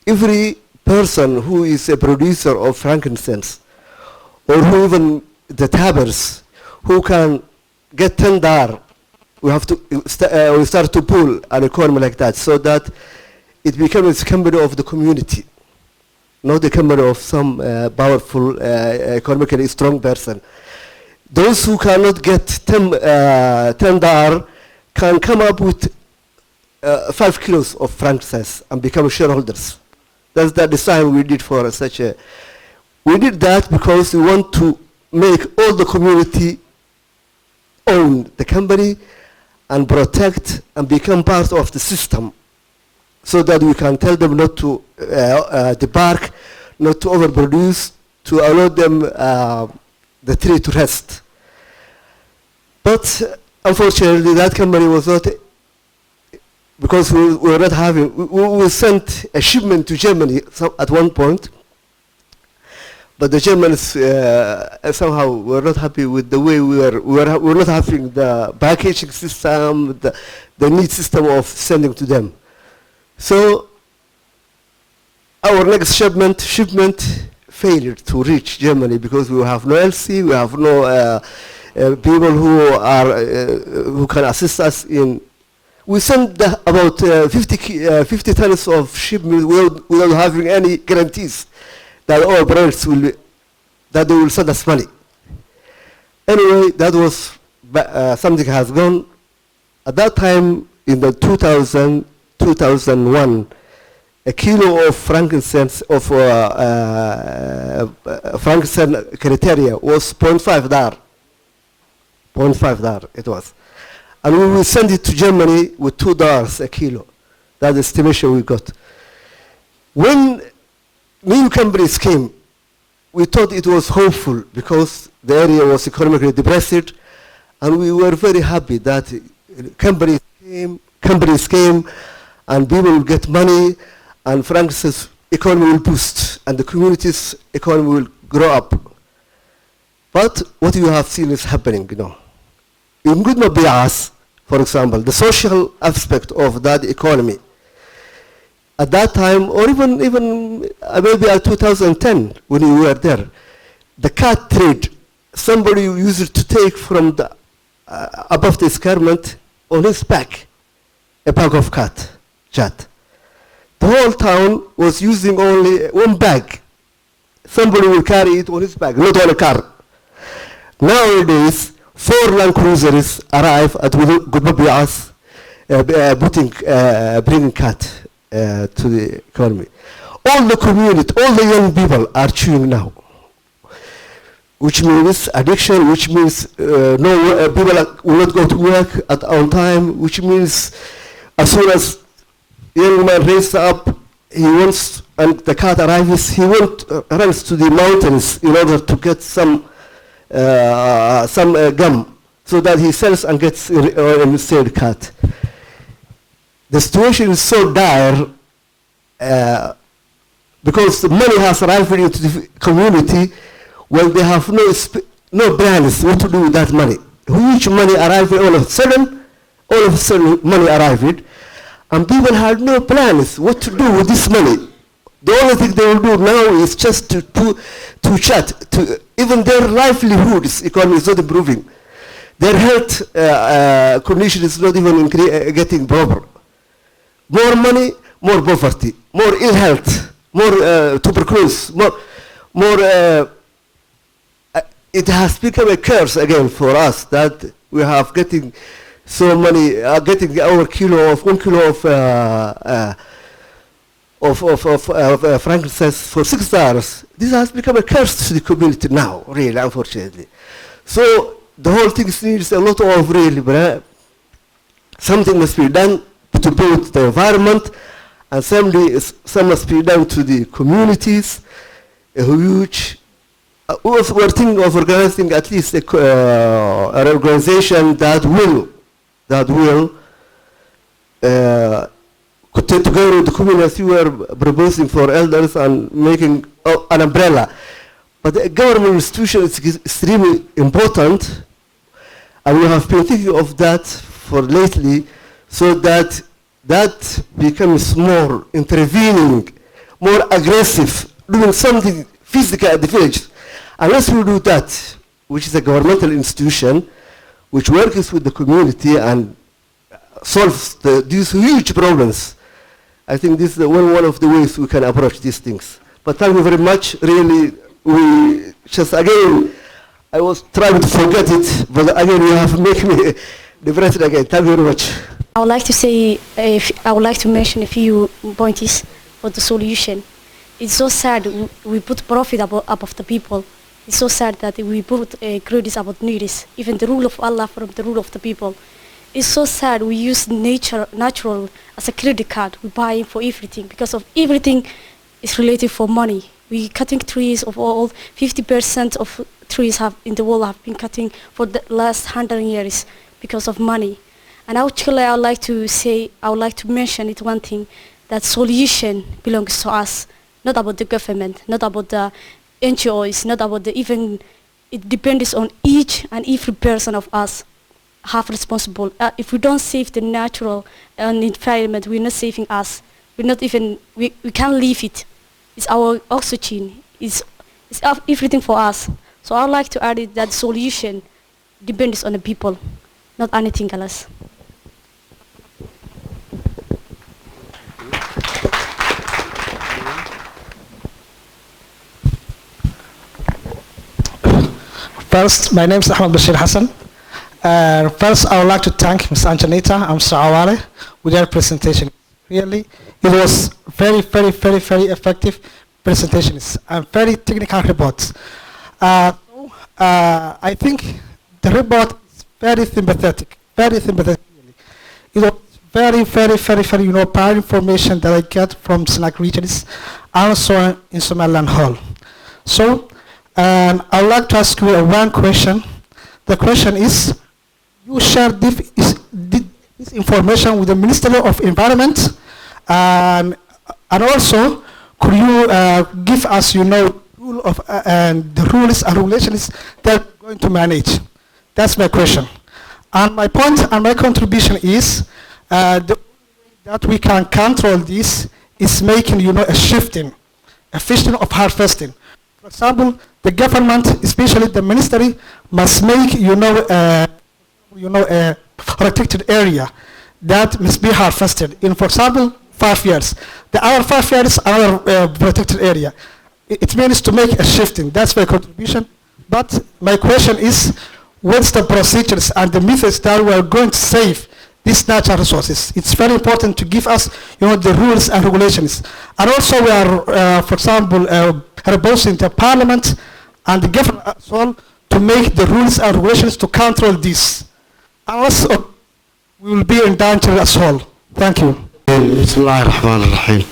Every person who is a producer of frankincense, or who even the tappers, who can get $10, we have to we start to pull an economy like that, so that it becomes a company of the community, not the company of some powerful, economically strong person. Those who cannot get $10 can come up with 5 kilos of frankincense and become shareholders. That's the design we did for such a. We did that because we want to make all the community own the company and protect and become part of the system, so that we can tell them not to debark, not to overproduce, to allow them the tree to rest. But unfortunately, that company was not, because we were not having, we sent a shipment to Germany at one point, but the Germans somehow were not happy with the way we were not having the packaging system, the neat system of sending to them. So our next shipment failed to reach Germany because we have no LC, we have no people who can assist us in. We sent about 50 tons of shipment without having any guarantees that our brands that they will send us money. Anyway, that was something has gone. At that time, in the 2001, a kilo of frankincense frankincense criteria was $0.5. $0.5 it was. And we will send it to Germany with $2 a kilo. That's the estimation we got. When new companies came, we thought it was hopeful because the area was economically depressed, and we were very happy that companies came and people would get money, and Frankincese economy will boost, and the community's economy will grow up. But what you have seen is happening, you know. In good Mabias, for example, the social aspect of that economy, at that time, or even maybe at 2010, when you were there, the cat trade, somebody used to take from the above the escarpment on his back, a bag of cat. The whole town was using only one bag. Somebody will carry it on his back, not on a car. Nowadays, 4 Land Cruisers arrive at Gudmabias, bringing cat to the economy. All the community, all the young people are chewing now, which means addiction, which means people will not go to work on time, which means as soon as young man raises up, he wants, and the cat arrives, he runs to the mountains in order to get some gum, so that he sells and gets a sale cat. The situation is so dire because the money has arrived into the community when they have no plans what to do with that money. Huge money arrived all of a sudden money arrived, and people had no plans what to do with this money. The only thing they will do now is just to chat. Even their livelihoods economy is not improving. Their health condition is not even getting proper. More money, more poverty, more ill health, more tuberculosis, more. It has become a curse again for us that we have getting so many, getting our kilo of 1 kilo of frankincense for $6. This has become a curse to the community now, really, unfortunately. So the whole thing needs a lot of really, something must be done to build the environment, and some must be done to the communities. A huge. We're thinking of organizing at least an organization that will together with the community, as you were proposing for elders and making an umbrella. But the government institution is extremely important, and we have been thinking of that for lately, so that becomes more intervening, more aggressive, doing something physical at the village. Unless we do that, which is a governmental institution, which works with the community and solves these huge problems, I think this is one of the ways we can approach these things. But thank you very much. Really, we just again, I was trying to forget it, but again, you have made me depressed again. Thank you very much. I would like to say, I would like to mention a few points for the solution. It's so sad we put profit above the people. It's so sad that we put credits above needs, even the rule of Allah from the rule of the people. It's so sad we use natural as a credit card. We buy for everything because of everything is related for money. We cutting trees of all 50% of trees in the world have been cutting for the last 100 years because of money. And actually, I would like to mention it one thing, that solution belongs to us, not about the government, not about the NGOs, not about it depends on each and every person of us have responsible. If we don't save the natural environment, we're not saving us. We can't leave it. It's our oxygen. It's everything for us. So I would like to add it that solution depends on the people, not anything else. First, my name is Ahmed Bashir Hassan. First, I would like to thank Ms. Anjanette and Mr. Awale with their presentation. Really, it was very, very, very, very effective presentations and very technical reports. I think the report is very sympathetic, really. It was very, very, very, very, power information that I get from Snack regions and also in Somaliland Hall. So, I would like to ask you one question. The question is, you share this information with the Ministry of Environment, and And also, could you give us, rule of the rules and regulations that we're going to manage? That's my question. And my point and my contribution is the way that we can control this is making, a shifting of harvesting. For example, the government, especially the ministry, must make, a protected area that must be harvested in, for example, 5 years. The other 5 years, another protected area. It means to make a shifting. That's my contribution. But my question is, what's the procedures and the methods that we are going to save these natural resources? It's very important to give us, the rules and regulations. And also we are, for example, proposing the parliament and the government as well to make the rules and regulations to control this. Unless we will be in danger as well. Thank you. بسم الله الرحمن الرحيم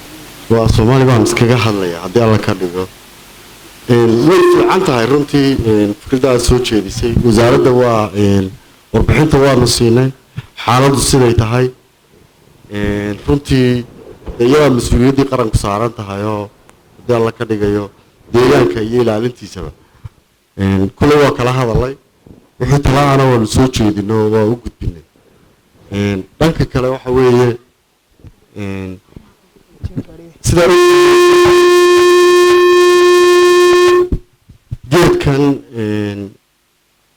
وصومالي بان اسكغا hadlaya hadii alla ka dhigo way fiican tahay runtii fikradaas soo jeedisay wasaaradda waa warbixinta waanu siinay xaaladdu siday tahay runtii iyada mas'uuliyadii qaranku saaran tahay oo hadii alla ka dhigayo deegaanka iyo ilaalintiisaba kulay waa kala hadalay wixii talaana waanu soo jeedino waa u gudbinay dhanka kale waxa weeye sida geedkan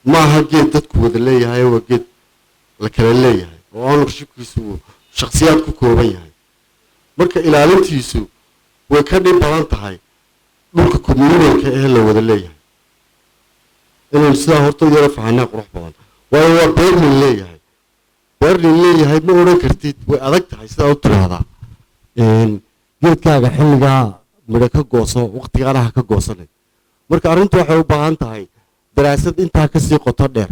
maaha geed dadku wada leeyahay waa geed la kala leeyahay oo ownershipkiisu shakhsiyaad ku kooban yahay marka ilaalintiisu way ka dhib badan tahay dhulka community ee la wada leeyahay inuu sida horta yara fahanaa qurux badan waayo waa beerlin leeyahay ma oran kartid way adag tahay sida u tiraahdaa geedkaaga xilligaa midho ka gooso waqtigaana ha ka goosanay marka arrintu waxay u baahan tahay daraasad intaa ka sii qoto dheer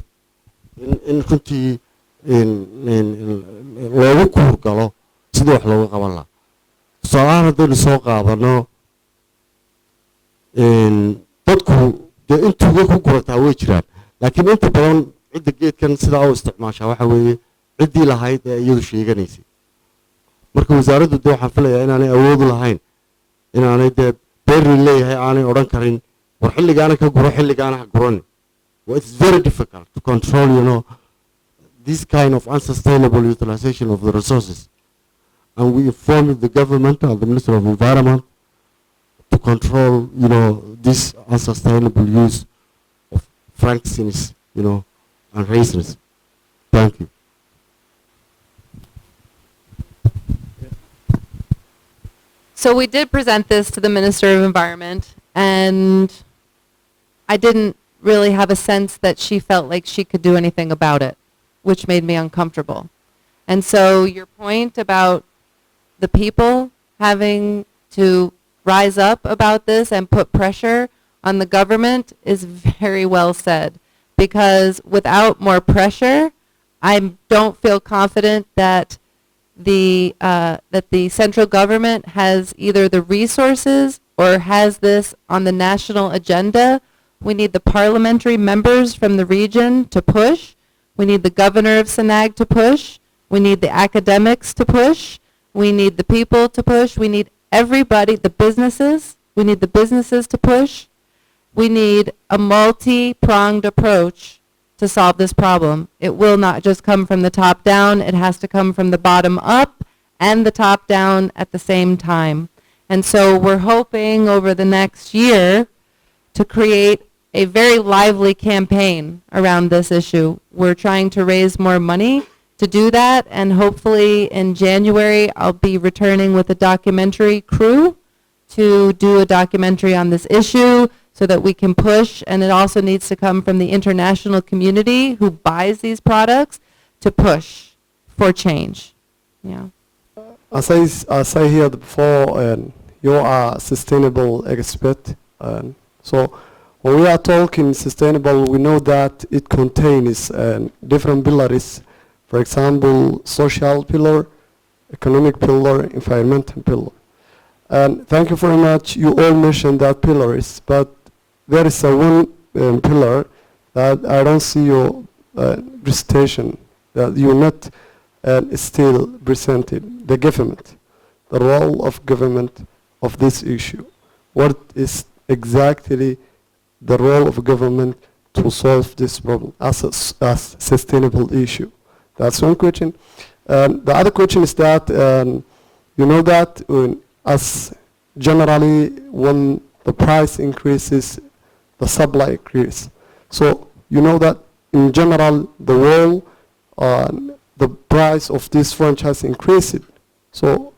in runtii loogu kuurgalo sidii wax looga qaban lahaa tusaalahaan haddaynu soo qaadano dadku dee intuuga ku gurataa way jiraan laakiin inta badan cidda geedkan sidaa u isticmaashaa waxa weeye ciddii lahayd ee iyadu sheeganaysay marka wasaaraddu dee waxaan filayaa inaanay awoodu lahayn inaanay dee beerlin leeyahay aanay odhan karin war xilligaana ka guro xilligaana ha gurani it's very difficult to control this kind of unsustainable utilization of the resources and we informed the government and the Minister of Environment to control this unsustainable use of Frankincese and raisins. Thank you. So we did present this to the Minister of Environment, and I didn't really have a sense that she felt like she could do anything about it, which made me uncomfortable. And so your point about the people having to rise up about this and put pressure on the government is very well said, because without more pressure, I don't feel confident that the central government has either the resources or has this on the national agenda. We need the parliamentary members from the region to push. We need the governor of Sanag to push. We need the academics to push. We need the people to push. We need everybody, the businesses. We need the businesses to push. We need a multi-pronged approach to solve this problem. It will not just come from the top down. It has to come from the bottom up and the top down at the same time. And so we're hoping over the next year to create a very lively campaign around this issue. We're trying to raise more money to do that, and hopefully in January I'll be returning with a documentary crew to do a documentary on this issue so that we can push, and it also needs to come from the international community who buys these products to push for change. Yeah. As I heard before, you are a sustainable expert. So when we are talking sustainable, we know that it contains different pillars. For example, social pillar, economic pillar, environmental pillar. And thank you very much. You all mentioned that pillars, but there is one pillar that I don't see your presentation, that you're not still presented, the government. the role of government of this issue? What is exactly the role of government to solve this problem as a sustainable issue? That's one question. The other question is that you know that as generally when the price increases, the supply increases. So you know that in general the world, the price of this franchise increased. So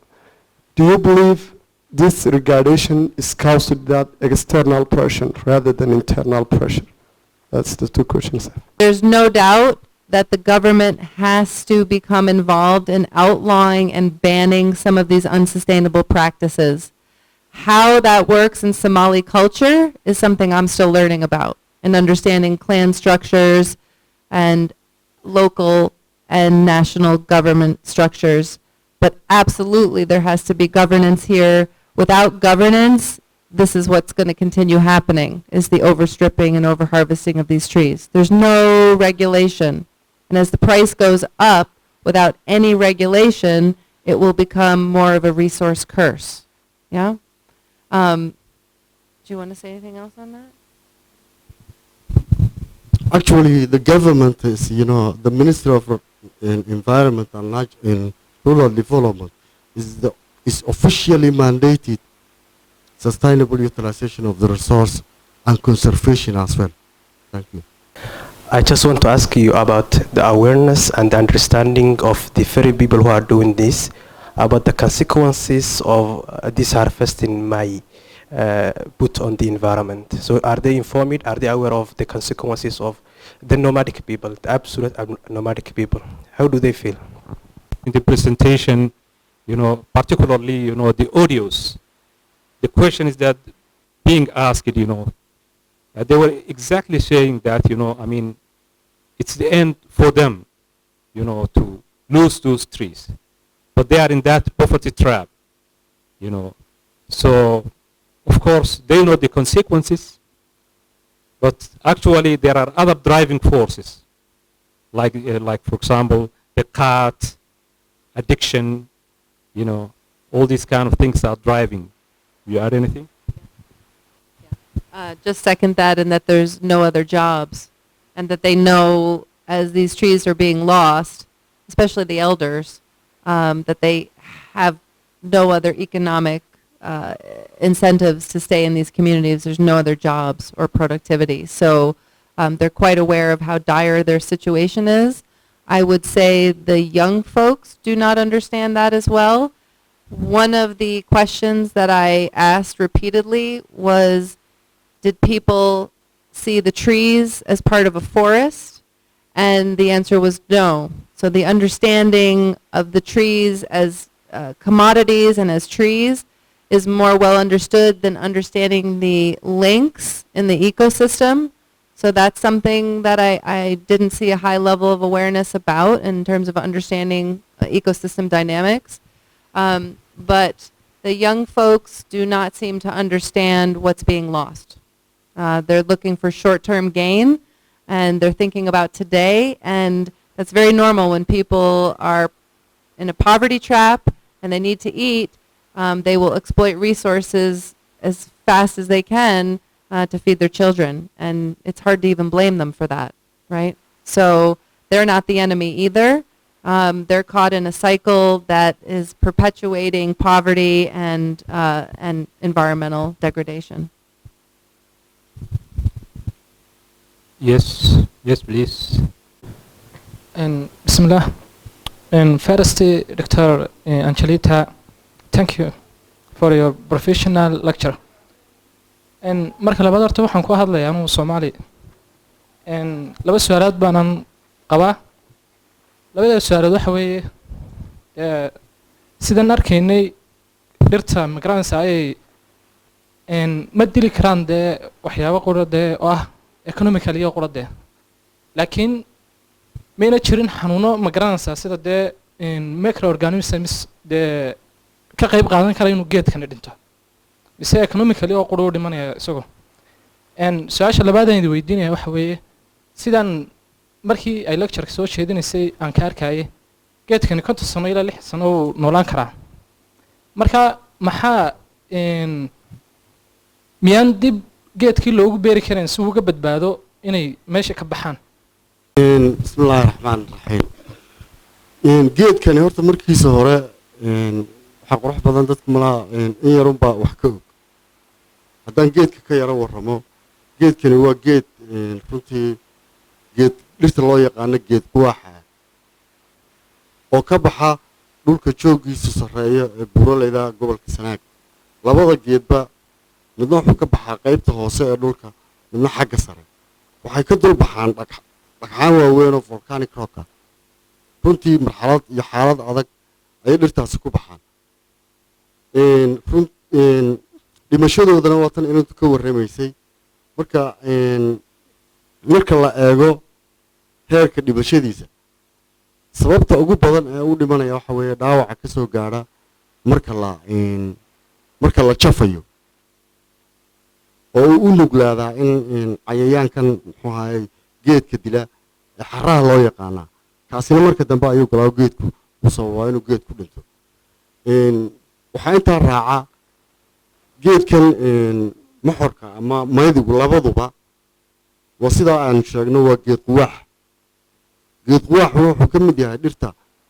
do you believe this degradation is caused that external pressure rather than internal pressure? That's the two questions. There's no doubt that the government has to become involved in outlawing and banning some of these unsustainable practices. How that works in Somali culture is something I'm still learning about, and understanding clan structures and local and national government structures. But absolutely there has to be governance here. Without governance, this is what's going to continue happening, is the overstripping and overharvesting of these trees. There's no regulation. And as the price goes up without any regulation, it will become more of a resource curse. Yeah? Do you want to say anything else on that? Actually, the government is, you know, the Minister of Environment and Rural Development is officially mandated sustainable utilization of the resource and conservation as well. Thank you. I just want to ask you about the awareness and the understanding of the very people who are doing this, about the consequences of this harvest in May put on the environment. So are they informed? Are they aware of the consequences of the nomadic people, the absolute nomadic people? How do they feel? In the presentation, you know, particularly, you know, the audios, the question is that being asked, you know, they were exactly saying that, you know, I mean, it's the end for them, you know, to lose those trees. But they are in that poverty trap, you know. So, of course, they know the consequences, but actually there are other driving forces, like for example, the cat, addiction, you know, all these kind of things are driving. You add anything? Just second that, and that there's no other jobs, and that they know as these trees are being lost, especially the elders, that they have no other economic incentives to stay in these communities. There's no other jobs or productivity. So they're quite aware of how dire their situation is. I would say the young folks do not understand that as well. One of the questions that I asked repeatedly was, did people see the trees as part of a forest? And the answer was no. So the understanding of the trees as commodities and as trees is more well understood than understanding the links in the ecosystem. So that's something that I didn't see a high level of awareness about in terms of understanding ecosystem dynamics. But the young folks do not seem to understand what's being lost. They're looking for short-term gain, and they're thinking about today, and that's very normal when people are in a poverty trap and they need to eat. They will exploit resources as fast as they can to feed their children, and it's hard to even blame them for that, right? So they're not the enemy either. They're caught in a cycle that is perpetuating poverty and environmental degradation. Yes, yes, please. And Bismillah. And first, Dr. Anjanette, thank you for your professional lecture. And marka labaad horta waxaan ku hadlayaa anuu Soomaali. And laba su'aalood baanan qabaa. Labada su'aalood waxa weeye sidaan arkaynay dhirta migrants ay ma dili karaan dee waxyaabo quradee oo ah economically iyo quradee. Laakiin mayna jirin xanuuno migrants sida dee microorganisms dee ka qayb qaadan kara inuu geedkan dhinto. Mise economically oo quruu dhimanaya isagoo. Su'aasha labaad aan weydiinaya waxa weeye sidaan markii ay lecture soo jeedinaysay aan ka arkayay geedkan 50 sano ilaa 6 sano uu noolaan karaa. marka maxaa miyaan dib geedkii loogu beeri karin si uga badbaado inay meesha ka baxaan? بسم الله الرحمن الرحيم جيد كان هورت مركيسه هورا waxaa qurux badan dadka malaha in yarun baa wax ka og haddaan geedka ka yaro warramo geedkani waa geed runtii geed dhirta loo yaqaano geed guwaaxa oo ka baxa dhulka jooggiisu sarreeya ee buuraleyda gobolka Sanaag labada geedba midna wuxuu ka baxaa qaybta hoose ee dhulka midna xagga sare waxay ka dul baxaan dhagxaan waaweyn oo volcanic rock ah runtii marxalad iyo xaalad adag ayay dhirtaasi ku baxaan dhimashadoodana waa tan inantu ka warramaysay marka la eego heerka dhimashadiisa sababta ugu badan ee u dhimanaya waxa weeye dhaawaca ka soo gaadha marka la jafayo oo uu u nuglaadaa in cayayaankan muxuu ahaayey geedka dila ee xaraha loo yaqaanaa kaasina marka dambe ayuu galaa geedku u sababaa inuu geed ku dhinto waxaa intaa raaca geedkan moxorka ama maydigu labaduba waa sidaa aanu sheegno waa geed quwaax wuxuu ka mid yahay dhirta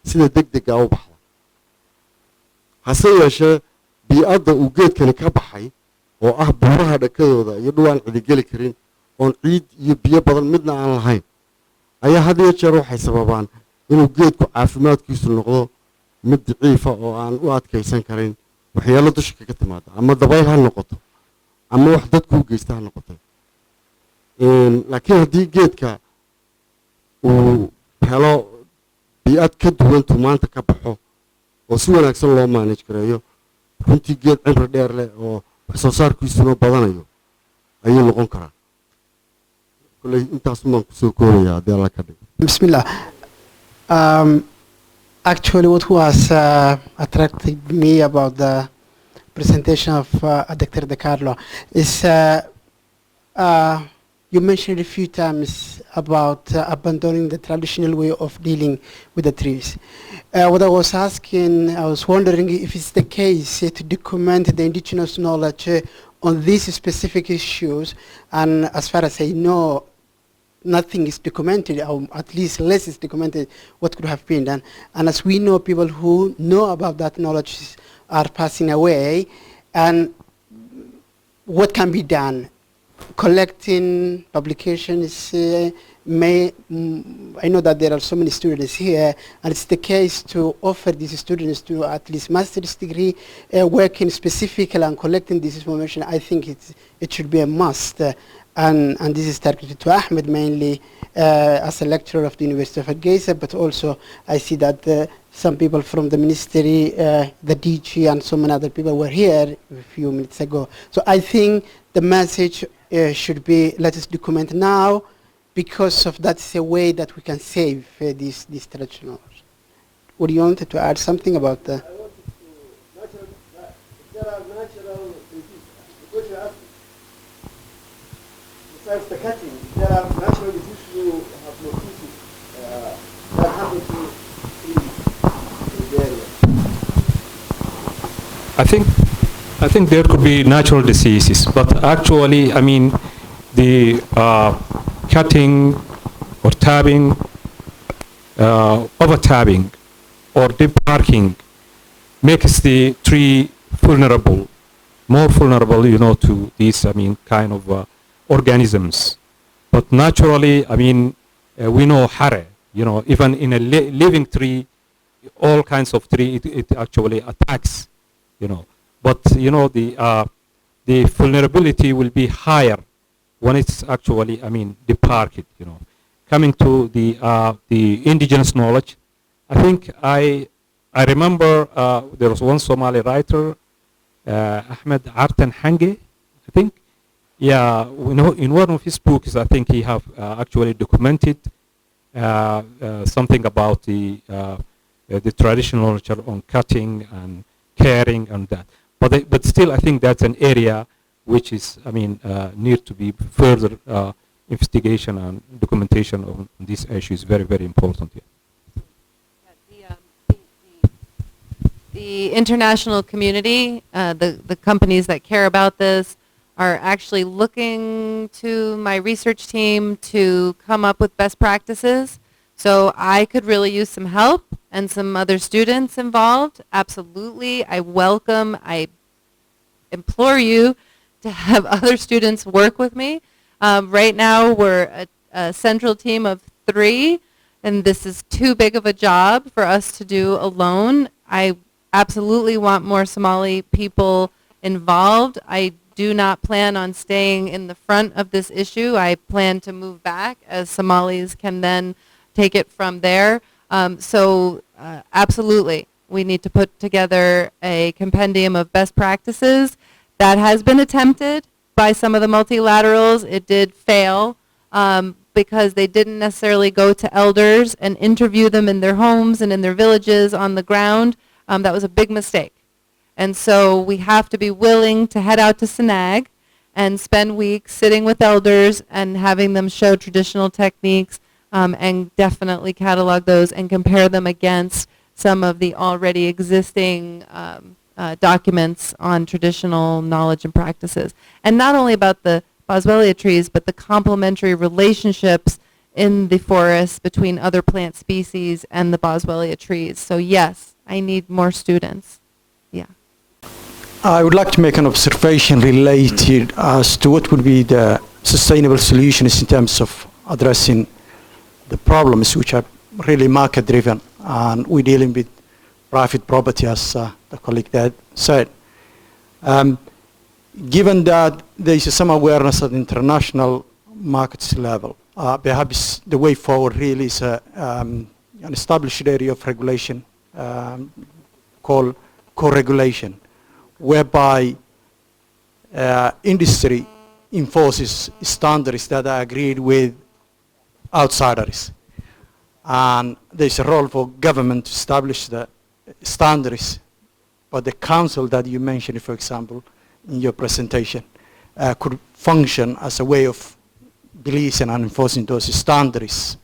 sida degdega u baxda hase yeeshee bii'adda uu geedkani ka baxay oo ah buuraha dhakadooda iyo dhul aan cidigeli karin oon ciid iyo biyo badan midna aan lahayn ayaa had iyo jeer waxay sababaan inuu geedku caafimaadkiisu noqdo mid daciifa oo aan u adkaysan karin waxyaalo dusha kaga timaada ama dabayl ha noqoto ama wax dadku u geysta ha noqotay laakiin haddii geedka uu helo bii'ad ka duwantu maanta ka baxo oo si wanaagsan loo manage gareeyo runtii geed cimri dheer leh oo wax soo saarkiisuna badanayo ayuu noqon karaa kulley intaas maan kusoo koobayaa haddii alla ka dhigo Bismillah. Actually, what was attracted me about the presentation of Dr. DeCarlo is you mentioned a few times about abandoning the traditional way of dealing with the trees. What I was asking, I was wondering if it's the case to document the indigenous knowledge on these specific issues, and as far as I know, nothing is documented, or at least less is documented what could have been done. And as we know, people who know about that knowledge are passing away, and what can be done? Collecting publications I know that there are so many students here, and it's the case to offer these students to at least master's degree, working specifically on collecting this information. I think it should be a must. And this is targeted to Ahmed mainly as a lecturer of the University of Hargeysa, but also I see that some people from the ministry, the DG, and so many other people were here a few minutes ago. So I think the message should be, let us document now, because of that's a way that we can save these traditional. Would you want to add something about the? Besides the cutting, there are natural diseases you have noticed that happen to trees in the area. I think there could be natural diseases, but actually, I mean, the cutting or tabbing, over-tabbing or debarking makes the tree vulnerable, more vulnerable, to these, I mean, kind of organisms. But naturally, I mean, we know hare, even in a living tree, all kinds of tree, it actually attacks, But, the vulnerability will be higher when it's actually, I mean, debarked, Coming to the indigenous knowledge, I think I remember there was one Somali writer, Ahmed Hange, I think. Yeah, in one of his books, I think he have actually documented something about the traditional knowledge on cutting and caring and that. But still, I think that's an area which is, I mean, need to be further investigation and documentation on this issue is very, very important. Yeah. The international community, the companies that care about this, are actually looking to my research team to come up with best practices. So I could really use some help and some other students involved. Absolutely. I implore you to have other students work with me. Right now we're a central team of 3, and this is too big of a job for us to do alone. I absolutely want more Somali people involved. I do not plan on staying in the front of this issue. I plan to move back as Somalis can then take it from there. Absolutely, we need to put together a compendium of best practices. That has been attempted by some of the multilaterals. It did fail because they didn't necessarily go to elders and interview them in their homes and in their villages on the ground. That was a big mistake. And so we have to be willing to head out to Sinag and spend weeks sitting with elders and having them show traditional techniques and definitely catalog those and compare them against some of the already existing documents on traditional knowledge and practices. And not only about the boswellia trees, but the complementary relationships in the forest between other plant species and the boswellia trees. So yes, I need more students. Yeah. I would like to make an observation related as to what would be the sustainable solutions in terms of addressing the problems which are really market driven, and we're dealing with private property, as the colleague there said. Given that there is some awareness at the international markets level, perhaps the way forward really is an established area of regulation called co-regulation, whereby industry enforces standards that are agreed with outsiders. And there's a role for government to establish the standards, but the council that you mentioned, for example, in your presentation, could function as a way of policing and enforcing those standards.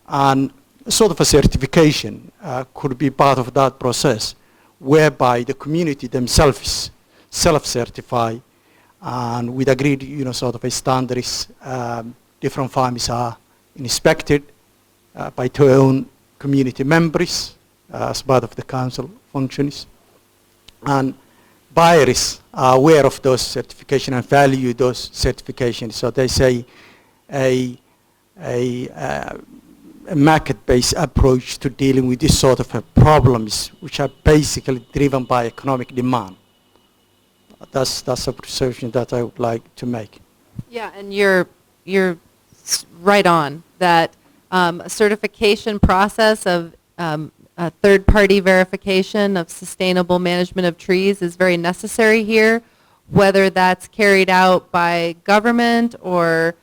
And sort of a certification could be part of that process, whereby the community themselves self-certify and with agreed, sort of a standards, different farms are inspected by their own community members as part of the council functions. And buyers are aware of those certifications and value those certifications. So they say a market-based approach to dealing with this sort of problems, which are basically driven by economic demand. That's a perception that I would like to make. Yeah, and you're right on that. A certification process of third-party verification of sustainable management of trees is very necessary here, whether that's carried out by government or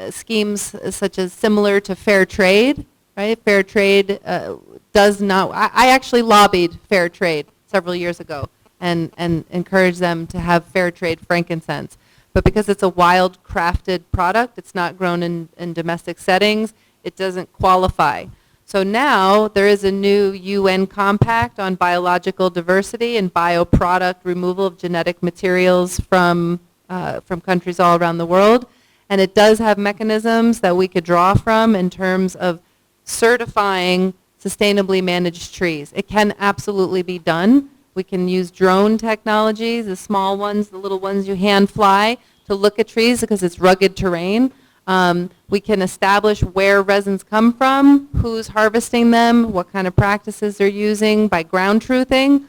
schemes such as similar to fair trade, right? Fair trade does not, I actually lobbied fair trade several years ago and encouraged them to have fair trade frankincense. But because it's a wild crafted product, it's not grown in domestic settings, it doesn't qualify. So now there is a new UN compact on biological diversity and bioproduct removal of genetic materials from countries all around the world. And it does have mechanisms that we could draw from in terms of certifying sustainably managed trees. It can absolutely be done. We can use drone technologies, the small ones, the little ones you hand fly, to look at trees because it's rugged terrain. We can establish where resins come from, who's harvesting them, what kind of practices they're using by ground truthing.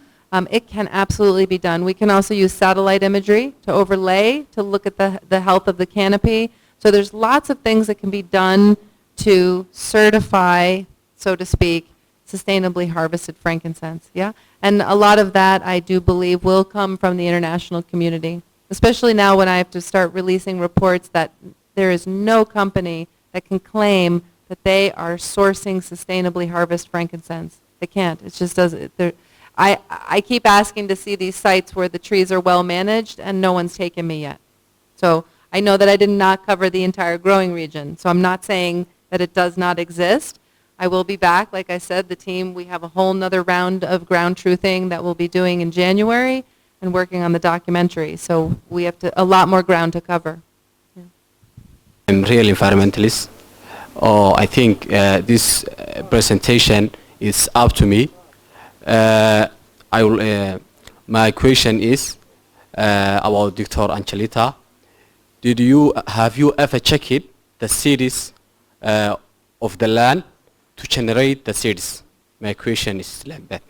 It can absolutely be done. We can also use satellite imagery to overlay, to look at the health of the canopy. So there's lots of things that can be done to certify, so to speak, sustainably harvested frankincense. Yeah? And a lot of that, I do believe, will come from the international community, especially now when I have to start releasing reports that there is no company that can claim that they are sourcing sustainably harvested frankincense. They can't. It just doesn't. I keep asking to see these sites where the trees are well managed, and no one's taken me yet. So I know that I did not cover the entire growing region. So I'm not saying that it does not exist, I will be back. Like I said, the team, we have a whole nother round of ground truthing that we'll be doing in January and working on the documentary. So we have a lot more ground to cover. Yeah. I'm real environmentalist. I think this presentation is up to me. My question is about Dr. Anjanette. Have you ever checked the series of the land to generate the series? My question is like that.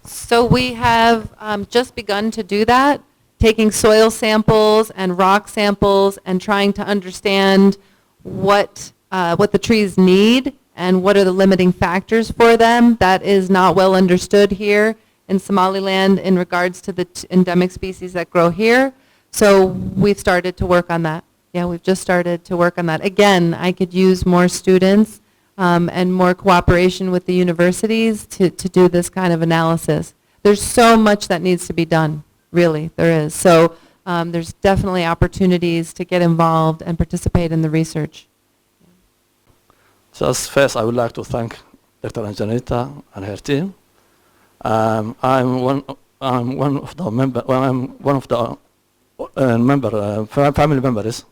So we have just begun to do that, taking soil samples and rock samples and trying to understand what the trees need and what are the limiting factors for them. That is not well understood here in Somaliland in regards to the endemic species that grow here. So we've started to work on that. Yeah, we've just started to work on that. Again, I could use more students and more cooperation with the universities to do this kind of analysis. There's so much that needs to be done, really, there is. So there's definitely opportunities to get involved and participate in the research. So first, I would like to thank Dr. Anjanette and her team. I'm one of the family members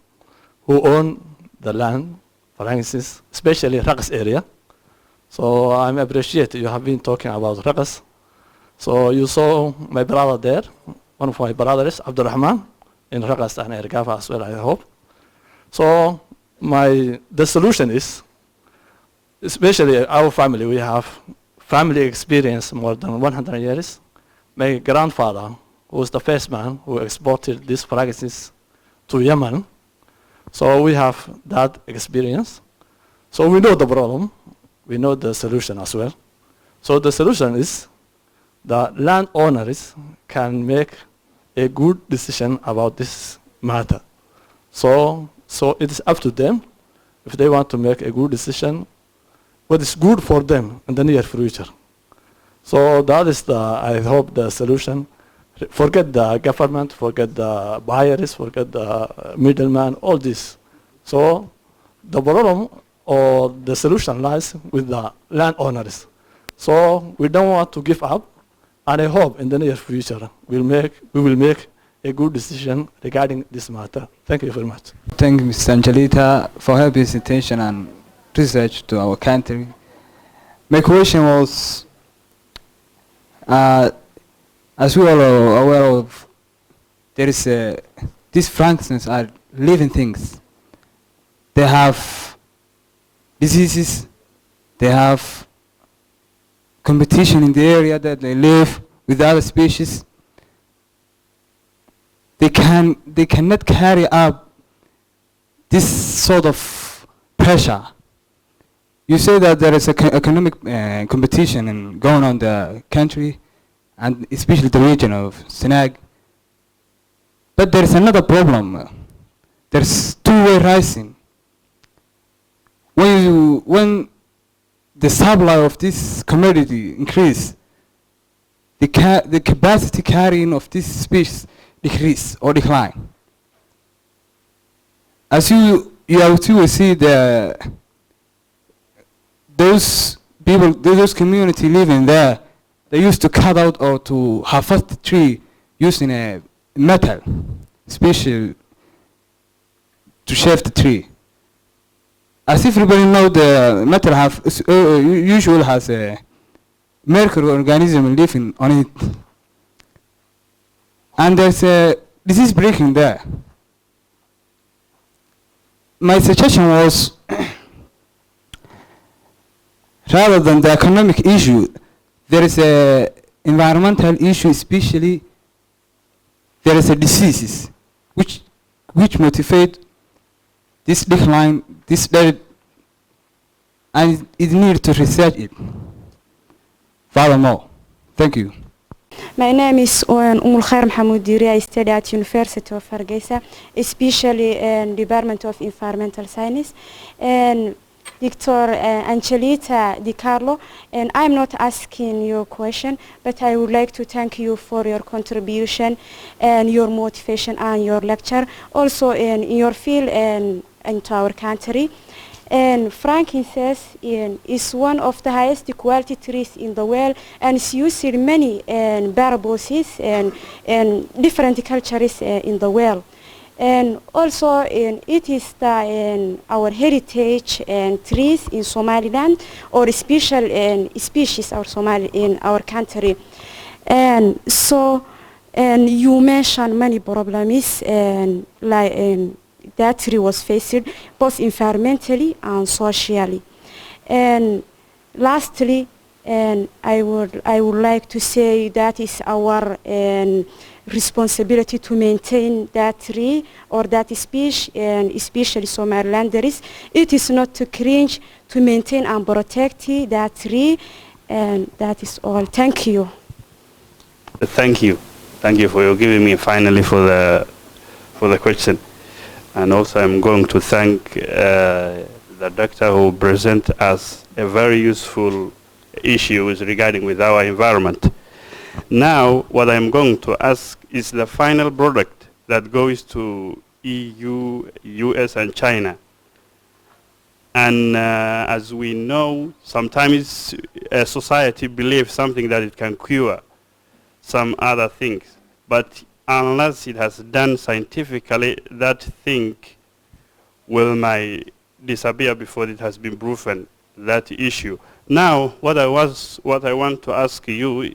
who own the land, Frankincese, especially Hargeysa area. So I appreciate you have been talking about Hargeysa. So you saw my brother there, one of my brothers, Ibrahim, in Hargeysa and Ergafa as well, I hope. So the solution is, especially our family, we have family experience more than 100 years. My grandfather, who was the first man who exported these Frankincese to Yemen. So we have that experience. So we know the problem. We know the solution as well. So the solution is that landowners can make a good decision about this matter. So it is up to them if they want to make a good decision, what is good for them in the near future. So that is I hope, the solution. Forget the government, forget the buyers, forget the middleman, all this. So the problem or the solution lies with the landowners. So we don't want to give up, and I hope in the near future we will make a good decision regarding this matter. Thank you very much. Thank you, Ms. Anjanette, for her presentation and research to our country. My question was, as we all are aware of, there is these Frankincese are living things. They have diseases, they have competition in the area that they live with other species. They cannot carry up this sort of pressure. You say that there is economic competition going on in the country, and especially the region of Sinag. But there is another problem. There's two-way rising. When the supply of this commodity increase, the capacity carrying of this species decrease or decline. As you have to see those people, those community living there, they used to cut out or to harvest the tree using a metal, special to shave the tree. As everybody knows, the metal usually has a mercury organism living on it, and there's a disease breaking there. My suggestion was, rather than the economic issue, there is a environmental issue, especially there is a diseases which motivate this decline, this death, and it needs to research it furthermore. Thank you. My name is Khair Mohammoudiri. I study at University of Hargeysa, especially in Department of Environmental Science. And Dr. Anjanette DeCarlo, and I'm not asking your question, but I would like to thank you for your contribution and your motivation and your lecture, also in your field and into our country. And frankincense is one of the highest quality trees in the world, and it's used in many purposes and different cultures in the world. And also it is our heritage trees in Somaliland, or special species of Somali in our country. And so, and you mentioned many problems that tree was faced both environmentally and socially. And lastly, I would like to say that is our responsibility to maintain that tree or that species, and especially Somalilanders. It is not too cringe to maintain and protect that tree, and that is all. Thank you. Thank you. Thank you for giving me finally for the question. And also I'm going to thank the doctor who present us a very useful issue regarding with our environment. Now what I'm going to ask is the final product that goes to EU, US and China. And as we know, sometimes a society believes something that it can cure some other things. But unless it has done scientifically, that thing will might disappear before it has been proven, that issue. Now, what I want to ask you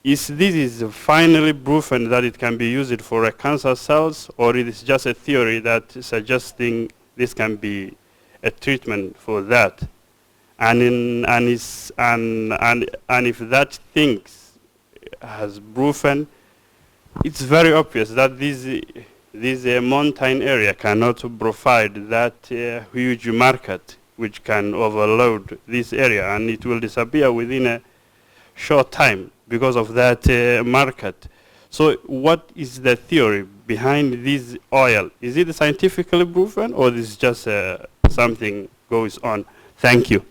is, this is finally proven that it can be used for a cancer cells, or it is just a theory that suggesting this can be a treatment for that? And if that thing has proven, it's very obvious that this mountain area cannot provide that huge market which can overload this area, and it will disappear within a short time because of that market. So what is the theory behind this oil? Is it scientifically proven, or is it just something goes on? Thank you.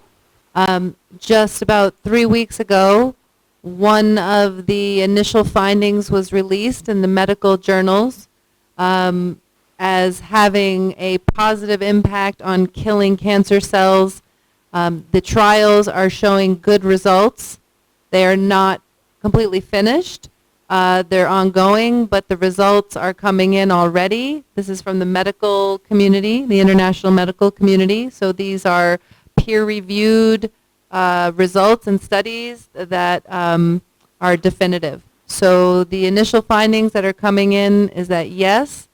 Just about 3 weeks ago, one of the initial findings was released in the medical journals as having a positive impact on killing cancer cells. The trials are showing good results. They are not completely finished. They're ongoing, but the results are coming in already. This is from the medical community, the international medical community. So these are peer-reviewed results and studies that are definitive. So the initial findings that are coming in is that yes,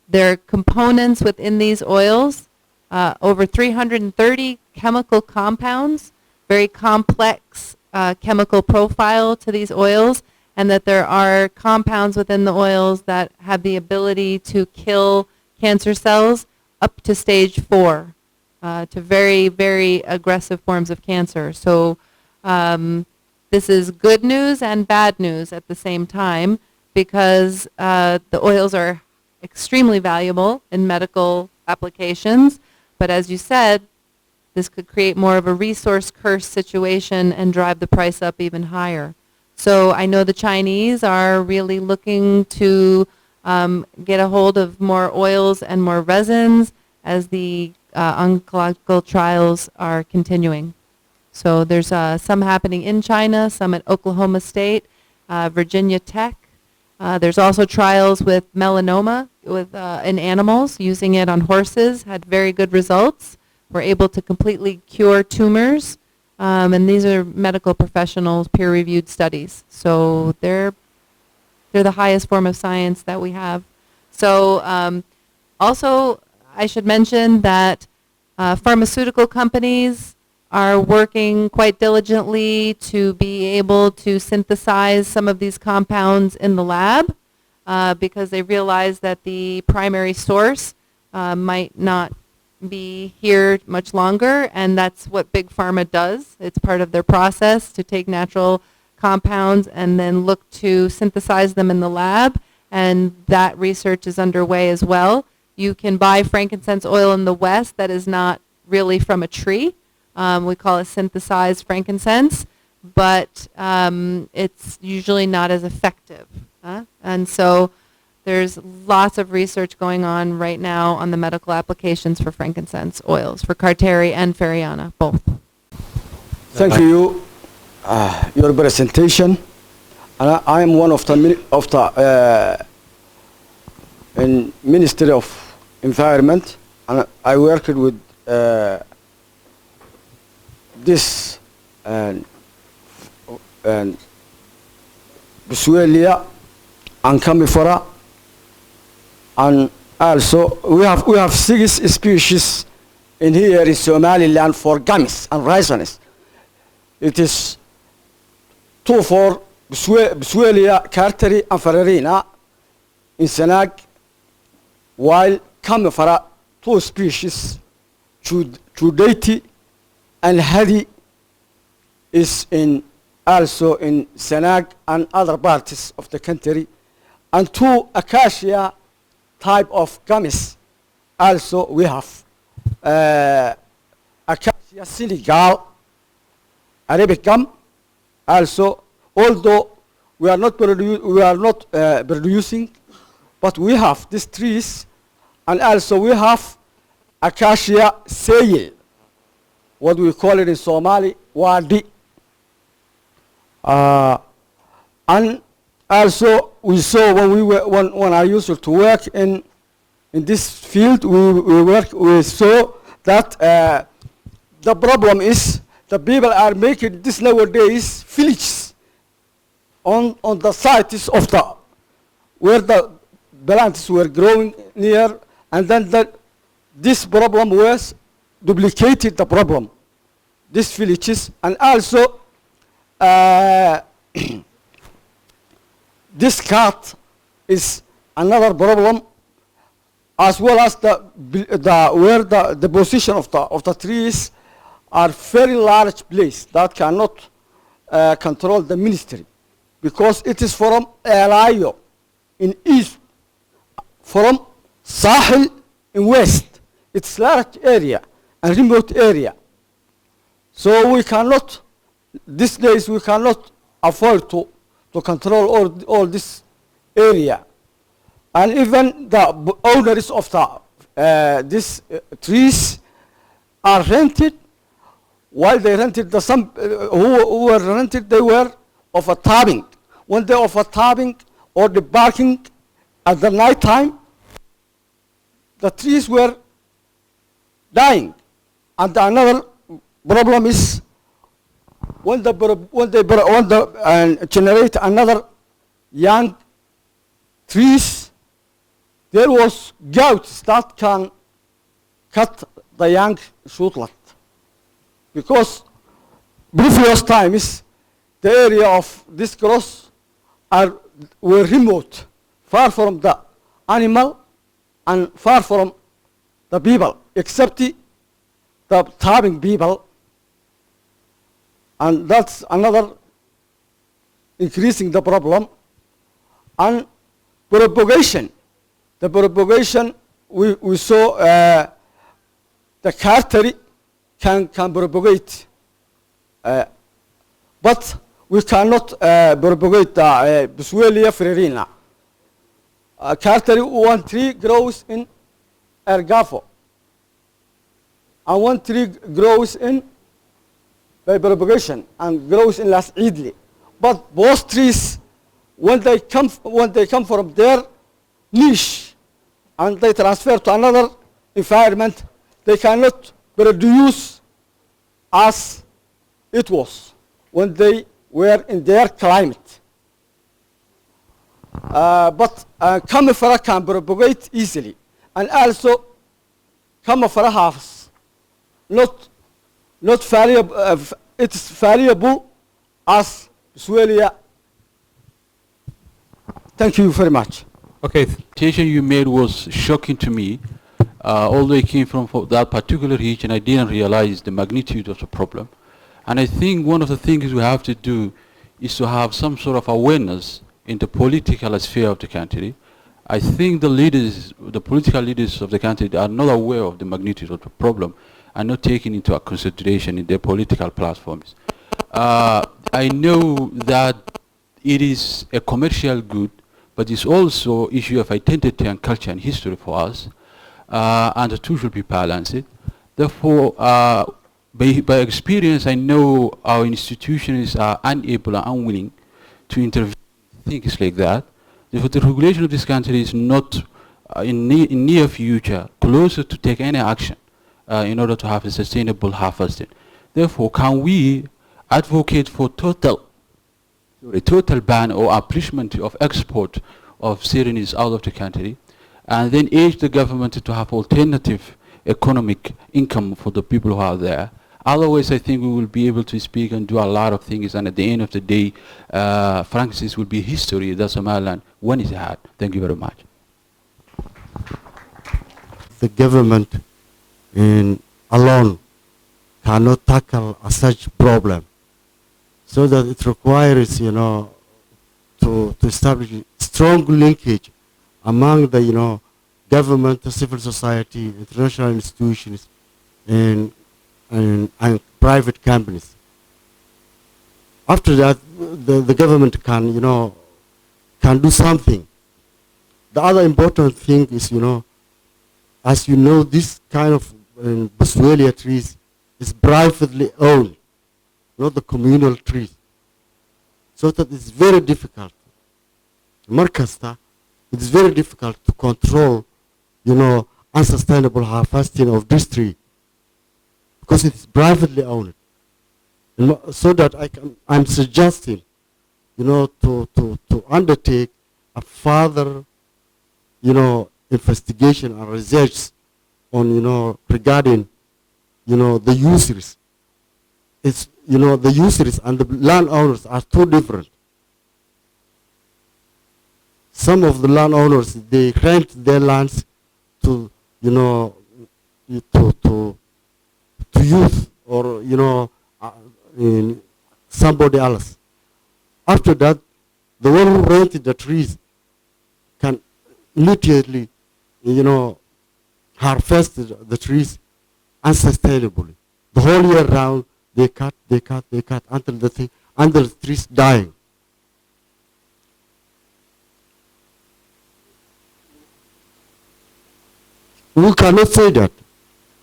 there are components within these oils, over 330 chemical compounds, very complex chemical profile to these oils, and that there are compounds within the oils that have the ability to kill cancer cells up to stage 4. To very, very aggressive forms of cancer. So this is good news and bad news at the same time, because the oils are extremely valuable in medical applications. But as you said, this could create more of a resource curse situation and drive the price up even higher. So I know the Chinese are really looking to get a hold of more oils and more resins as the oncological trials are continuing. So there's some happening in China, some at Oklahoma State, Virginia Tech. There's also trials with melanoma in animals, using it on horses, had very good results. We're able to completely cure tumors, and these are medical professionals, peer-reviewed studies. So they're the highest form of science that we have. So also, I should mention that pharmaceutical companies are working quite diligently to be able to synthesize some of these compounds in the lab because they realize that the primary source might not be here much longer, and that's what Big Pharma does. It's part of their process to take natural compounds and then look to synthesize them in the lab, and that research is underway as well. You can buy frankincense oil in the West that is not really from a tree. We call it synthesized frankincense, but it's usually not as effective. And so There's lots of research going on right now on the medical applications for frankincense oils, for Carteri and Feriana, both. Thank you, your presentation. And I am one of the in Ministry of Environment, and I worked with this and Busuelia and Camifora, and also we have 6 species in here in Somaliland for gummies and raisins. It is 2 for Busuelia, Carteri, and Ferrarina in Senag, while Camifora 2 species, Chudati and Hadi, is in also in Senag and other parts of the country, and 2 acacia type of gummies. Also we have acacia Senegal, Arabic gum. Also, although we are not producing, but we have these trees, and also we have acacia sayil, what we call it in Somali, wadi. And also we saw when I used to work in this field, we saw that the problem is the people are making this nowadays villages on the sites of where the plants were growing near, and then this problem was duplicated the problem, these villages, and also this cat is another problem, as well as where the position of the trees are very large place that cannot control the ministry, because it is from Elayo in east, from Sahel in west. It's large area and remote area. So we cannot, these days we cannot afford to control all this area. And even the owners of these trees are rented. While they rented, some who were rented, they were of a tabbing. When they offer tabbing or the barking at the night time, the trees were dying. And another problem is when they generate another young trees, there was goats that can cut the young shootlet. Because previous times, the area of this cross were remote, far from the animal and far from the people, except the tabbing people. And that's another increasing the problem. And propagation. The propagation, we saw the Carteri can propagate, but we cannot propagate the Busuelia Ferrarina. Carteri, 1 tree grows in Ergafo, and 1 tree grows by propagation and grows in Las Idli. But both trees, when they come from their niche and they transfer to another environment, they cannot produce as it was when they were in their climate. But Camifera can propagate easily, and also Camifera has not variable. It's variable as Busuelia. Thank you very much. Okay, the presentation you made was shocking to me. Although it came from that particular region, I didn't realize the magnitude of the problem. And I think one of the things we have to do is to have some sort of awareness in the political sphere of the country. I think the political leaders of the country are not aware of the magnitude of the problem and not taking into consideration in their political platforms. I know that it is a commercial good but it's also issue of identity and culture and history for us, and the two should be balanced. Therefore, by experience, I know our institutions are unable and unwilling to intervene in things like that. Therefore, the regulation of this country is not in near future closer to take any action in order to have a sustainable harvesting. Therefore, can we advocate for total ban or abolishment of export of Syrians out of the country, and then urge the government to have alternative economic income for the people who are there? Otherwise, I think we will be able to speak and do a lot of things, and at the end of the day, Frankincese will be history that Somaliland when it had. Thank you very much. The government alone cannot tackle such problem, so that it requires, to establish strong linkage among the, government, civil society, international institutions, and private companies. After that, the government can, can do something. The other important thing is, as you know, this kind of Boswellia trees is privately owned, not the communal trees. So that it's very difficult. Markasta, it's very difficult to control, unsustainable harvesting of this tree, because it's privately owned. So that I'm suggesting, to undertake a further, investigation and research on, regarding, the usuries. It's, the usuries and the landowners are too different. Some of the landowners, they rent their lands to, to youth or, somebody else. After that, the one who rented the trees can immediately, harvest the trees unsustainably. The whole year round, they cut until the trees dying. We cannot say that.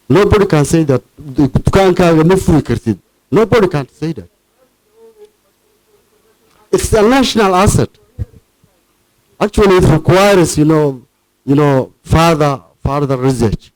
Nobody can say that. Nobody can say that. It's a national asset. Actually, it requires, further research.